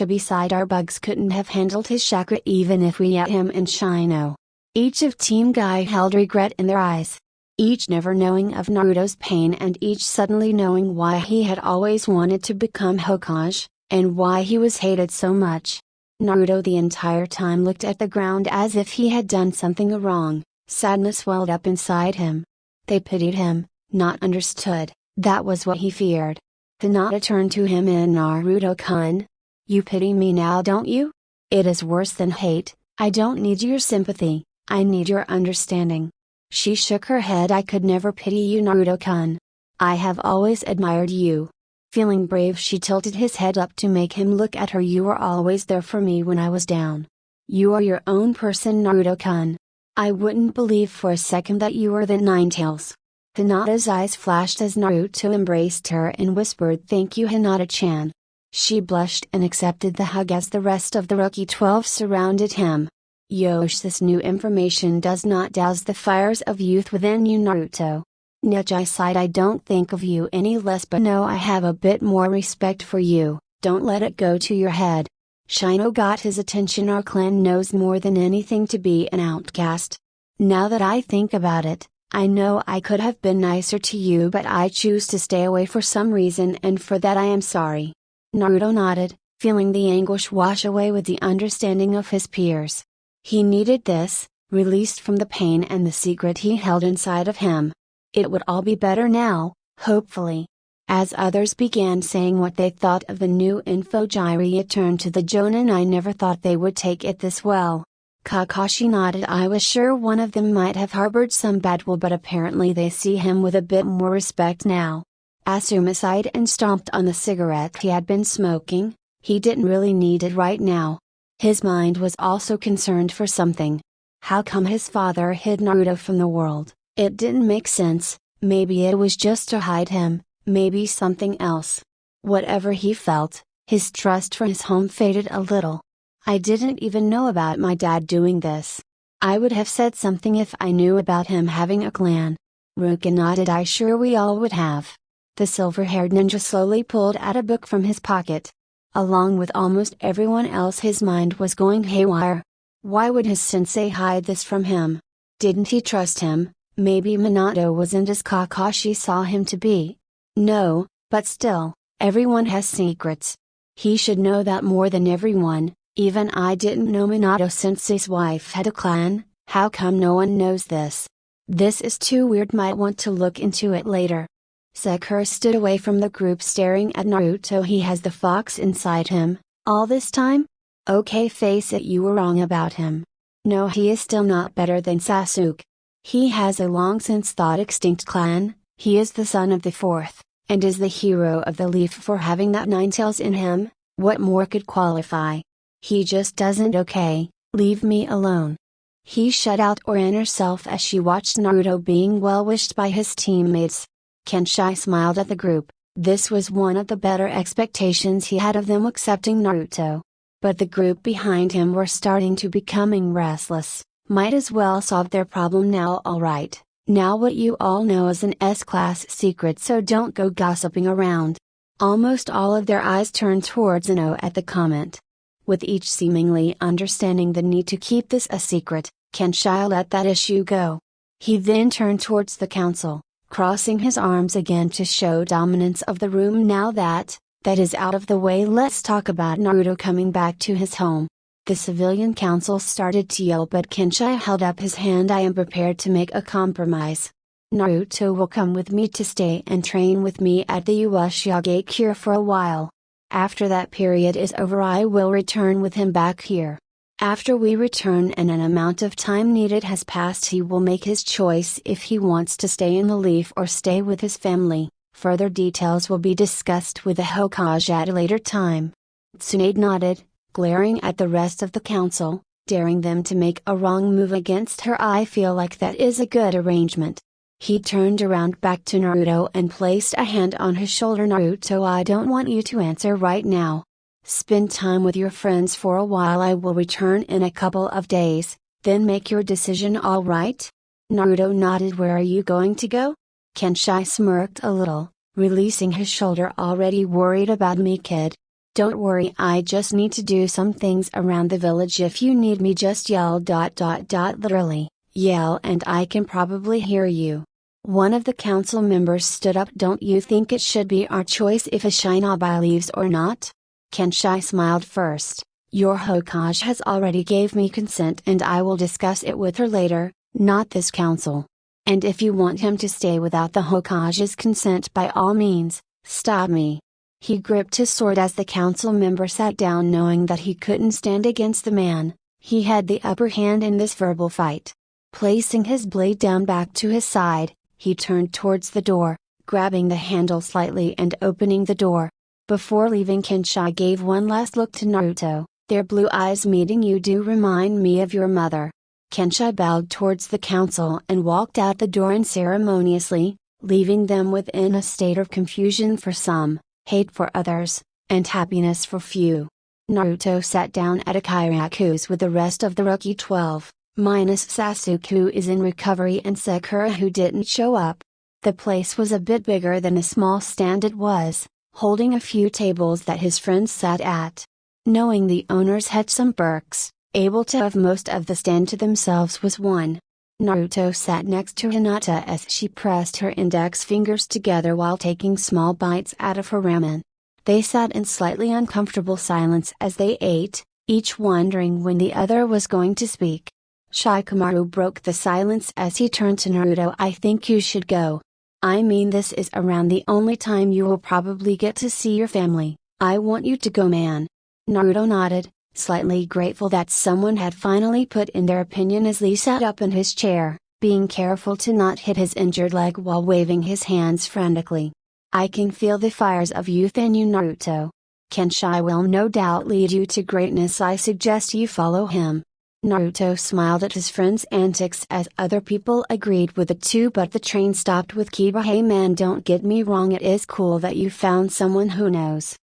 Beside, our bugs couldn't have handled his chakra even if we ate him and Shino. Each of Team Guy held regret in their eyes. Each never knowing of Naruto's pain and each suddenly knowing why he had always wanted to become Hokage, and why he was hated so much. Naruto the entire time looked at the ground as if he had done something wrong. Sadness welled up inside him. They pitied him, not understood. That was what he feared. Hinata turned to him. In Naruto-kun, you pity me now, don't you? It is worse than hate. I don't need your sympathy, I need your understanding. She shook her head. I could never pity you, Naruto-kun. I have always admired you. Feeling brave, she tilted his head up to make him look at her. You were always there for me when I was down. You are your own person, Naruto-kun. I wouldn't believe for a second that you were the Ninetales. Hinata's eyes flashed as Naruto embraced her and whispered, thank you, Hinata-chan. She blushed and accepted the hug as the rest of the Rookie 12 surrounded him. Yosh, this new information does not douse the fires of youth within you, Naruto. Neji sighed. I don't think of you any less, but no, I have a bit more respect for you. Don't let it go to your head. Shino got his attention. Our clan knows more than anything to be an outcast. Now that I think about it, I know I could have been nicer to you, but I choose to stay away for some reason, and for that I am sorry. Naruto nodded, feeling the anguish wash away with the understanding of his peers. He needed this, released from the pain and the secret he held inside of him. It would all be better now, hopefully. As others began saying what they thought of the new info, Jiraiya turned to the Jonin. I never thought they would take it this well. Kakashi nodded. I was sure one of them might have harbored some bad will, but apparently they see him with a bit more respect now. Asuma sighed and stomped on the cigarette he had been smoking. He didn't really need it right now. His mind was also concerned for something. How come his father hid Naruto from the world? It didn't make sense. Maybe it was just to hide him, maybe something else. Whatever he felt, his trust for his home faded a little. I didn't even know about my dad doing this. I would have said something if I knew about him having a clan. Ruka nodded. I sure we all would have. The silver-haired ninja slowly pulled out a book from his pocket. Along with almost everyone else, his mind was going haywire. Why would his sensei hide this from him? Didn't he trust him? Maybe Minato wasn't as Kakashi saw him to be. No, but still, everyone has secrets. He should know that more than everyone. Even I didn't know Minato sensei's wife had a clan. How come no one knows this? This is too weird, might want to look into it later. Sakura stood away from the group staring at Naruto. He has the fox inside him, all this time? Okay, face it, you were wrong about him. No, he is still not better than Sasuke. He has a long since thought extinct clan. He is the son of the fourth, and is the hero of the leaf for having that Ninetales in him. What more could qualify? He just doesn't. Okay, leave me alone. He shut out her inner self as she watched Naruto being well wished by his teammates. Kenshai smiled at the group. This was one of the better expectations he had of them accepting Naruto. But the group behind him were starting to becoming restless. Might as well solve their problem now. Alright, now what you all know is an S-class secret, so don't go gossiping around. Almost all of their eyes turned towards Ino at the comment. With each seemingly understanding the need to keep this a secret, Kenshai let that issue go. He then turned towards the council. crossing his arms again to show dominance of the room. Now that is out of the way, let's talk about Naruto coming back to his home. The civilian council started to yell, but Kenshai held up his hand. I am prepared to make a compromise. Naruto will come with me to stay and train with me at the Ueshiage for a while. After that period is over, I will return with him back here. After we return and an amount of time needed has passed, he will make his choice if he wants to stay in the leaf or stay with his family. Further details will be discussed with the Hokage at a later time. Tsunade nodded, glaring at the rest of the council, daring them to make a wrong move against her. I feel like that is a good arrangement. He turned around back to Naruto and placed a hand on his shoulder. Naruto, I don't want you to answer right now. Spend time with your friends for a while. I will return in a couple of days, then make your decision, alright? Naruto nodded. Where are you going to go? Kenshai smirked a little, releasing his shoulder. Already worried about me, kid? Don't worry, I just need to do some things around the village. If you need me, just yell ... Literally, yell and I can probably hear you. One of the council members stood up. Don't you think it should be our choice if a shinobi leaves or not? Kenshai smiled. First, your Hokage has already gave me consent and I will discuss it with her later, not this council. And if you want him to stay without the Hokage's consent, by all means, stop me. He gripped his sword as the council member sat down, knowing that he couldn't stand against the man. He had the upper hand in this verbal fight. Placing his blade down back to his side, he turned towards the door, grabbing the handle slightly and opening the door. Before leaving, Kenshai gave one last look to Naruto, their blue eyes meeting. You do remind me of your mother. Kenshai bowed towards the council and walked out the door unceremoniously, leaving them within a state of confusion for some, hate for others, and happiness for few. Naruto sat down at a Kairaku's with the rest of the rookie 12, minus Sasuke, who is in recovery, and Sakura, who didn't show up. The place was a bit bigger than a small stand it was, holding a few tables that his friends sat at. Knowing the owners had some perks, able to have most of the stand to themselves was one. Naruto sat next to Hinata as she pressed her index fingers together while taking small bites out of her ramen. They sat in slightly uncomfortable silence as they ate, each wondering when the other was going to speak. Shikamaru broke the silence as he turned to Naruto. I think you should go. I mean, this is around the only time you will probably get to see your family. I want you to go, man. Naruto nodded, slightly grateful that someone had finally put in their opinion as Lee sat up in his chair, being careful to not hit his injured leg while waving his hands frantically. I can feel the fires of youth in you, Naruto. Kenshai will no doubt lead you to greatness. I suggest you follow him. Naruto smiled at his friend's antics as other people agreed with it too, but the train stopped with Kiba. Hey man, don't get me wrong, it is cool that you found someone who knows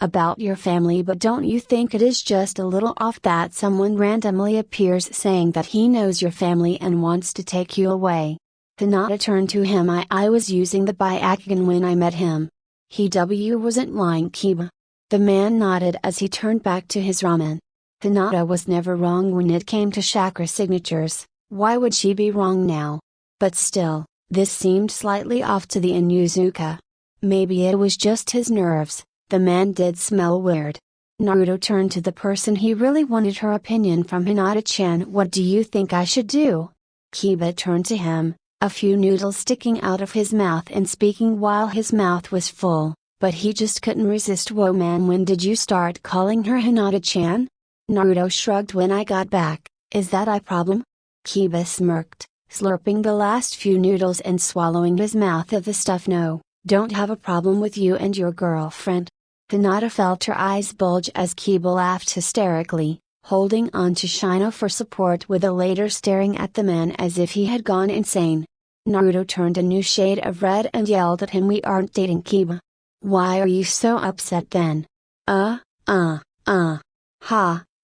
about your family, but don't you think it is just a little off that someone randomly appears saying that he knows your family and wants to take you away? Hinata turned to him. I was using the Byakugan when I met him. He wasn't lying, Kiba. The man nodded as he turned back to his ramen. Hinata was never wrong when it came to chakra signatures, why would she be wrong now? But still, this seemed slightly off to the Inuzuka. Maybe it was just his nerves, the man did smell weird. Naruto turned to the person he really wanted her opinion from. Hinata-chan, what do you think I should do? Kiba turned to him, a few noodles sticking out of his mouth and speaking while his mouth was full, but he just couldn't resist. Whoa man, when did you start calling her Hinata-chan? Naruto shrugged. When I got back. Is that a problem? Kiba smirked, slurping the last few noodles and swallowing his mouth of the stuff. No, don't have a problem with you and your girlfriend. Hinata felt her eyes bulge as Kiba laughed hysterically, holding on to Shino for support, with a later staring at the man as if he had gone insane. Naruto turned a new shade of red and yelled at him. We aren't dating, Kiba. Why are you so upset then? Ha.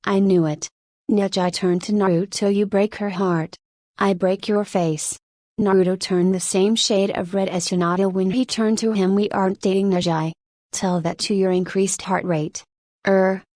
I knew it. Neji turned to Naruto. You break her heart. I break your face. Naruto turned the same shade of red as Hinata when he turned to him. We aren't dating, Neji. Tell that to your increased heart rate.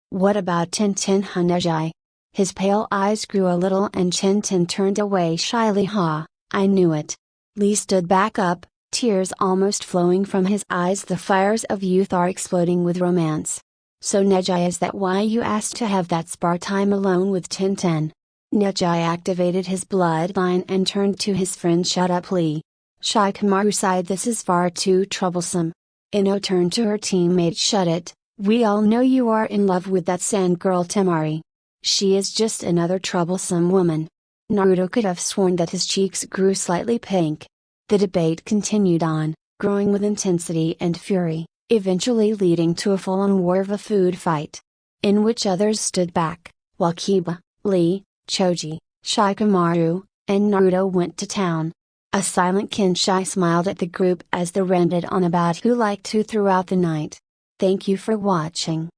What about Tintin, huh, Neji? His pale eyes grew a little and Tintin turned away shyly. Ha, I knew it. Lee stood back up, tears almost flowing from his eyes. The fires of youth are exploding with romance. So Neji, is that why you asked to have that spar time alone with Tintin? Neji activated his bloodline and turned to his friend. Shut up, Lee. Shikamaru sighed. This is far too troublesome. Ino turned to her teammate. Shut it, we all know you are in love with that sand girl Temari. She is just another troublesome woman. Naruto could have sworn that his cheeks grew slightly pink. The debate continued on, growing with intensity and fury, eventually leading to a full-on war of a food fight, in which others stood back, while Kiba, Lee, Choji, Shikamaru, and Naruto went to town. A silent Kenshai smiled at the group as they ranted on about who liked who throughout the night. Thank you for watching.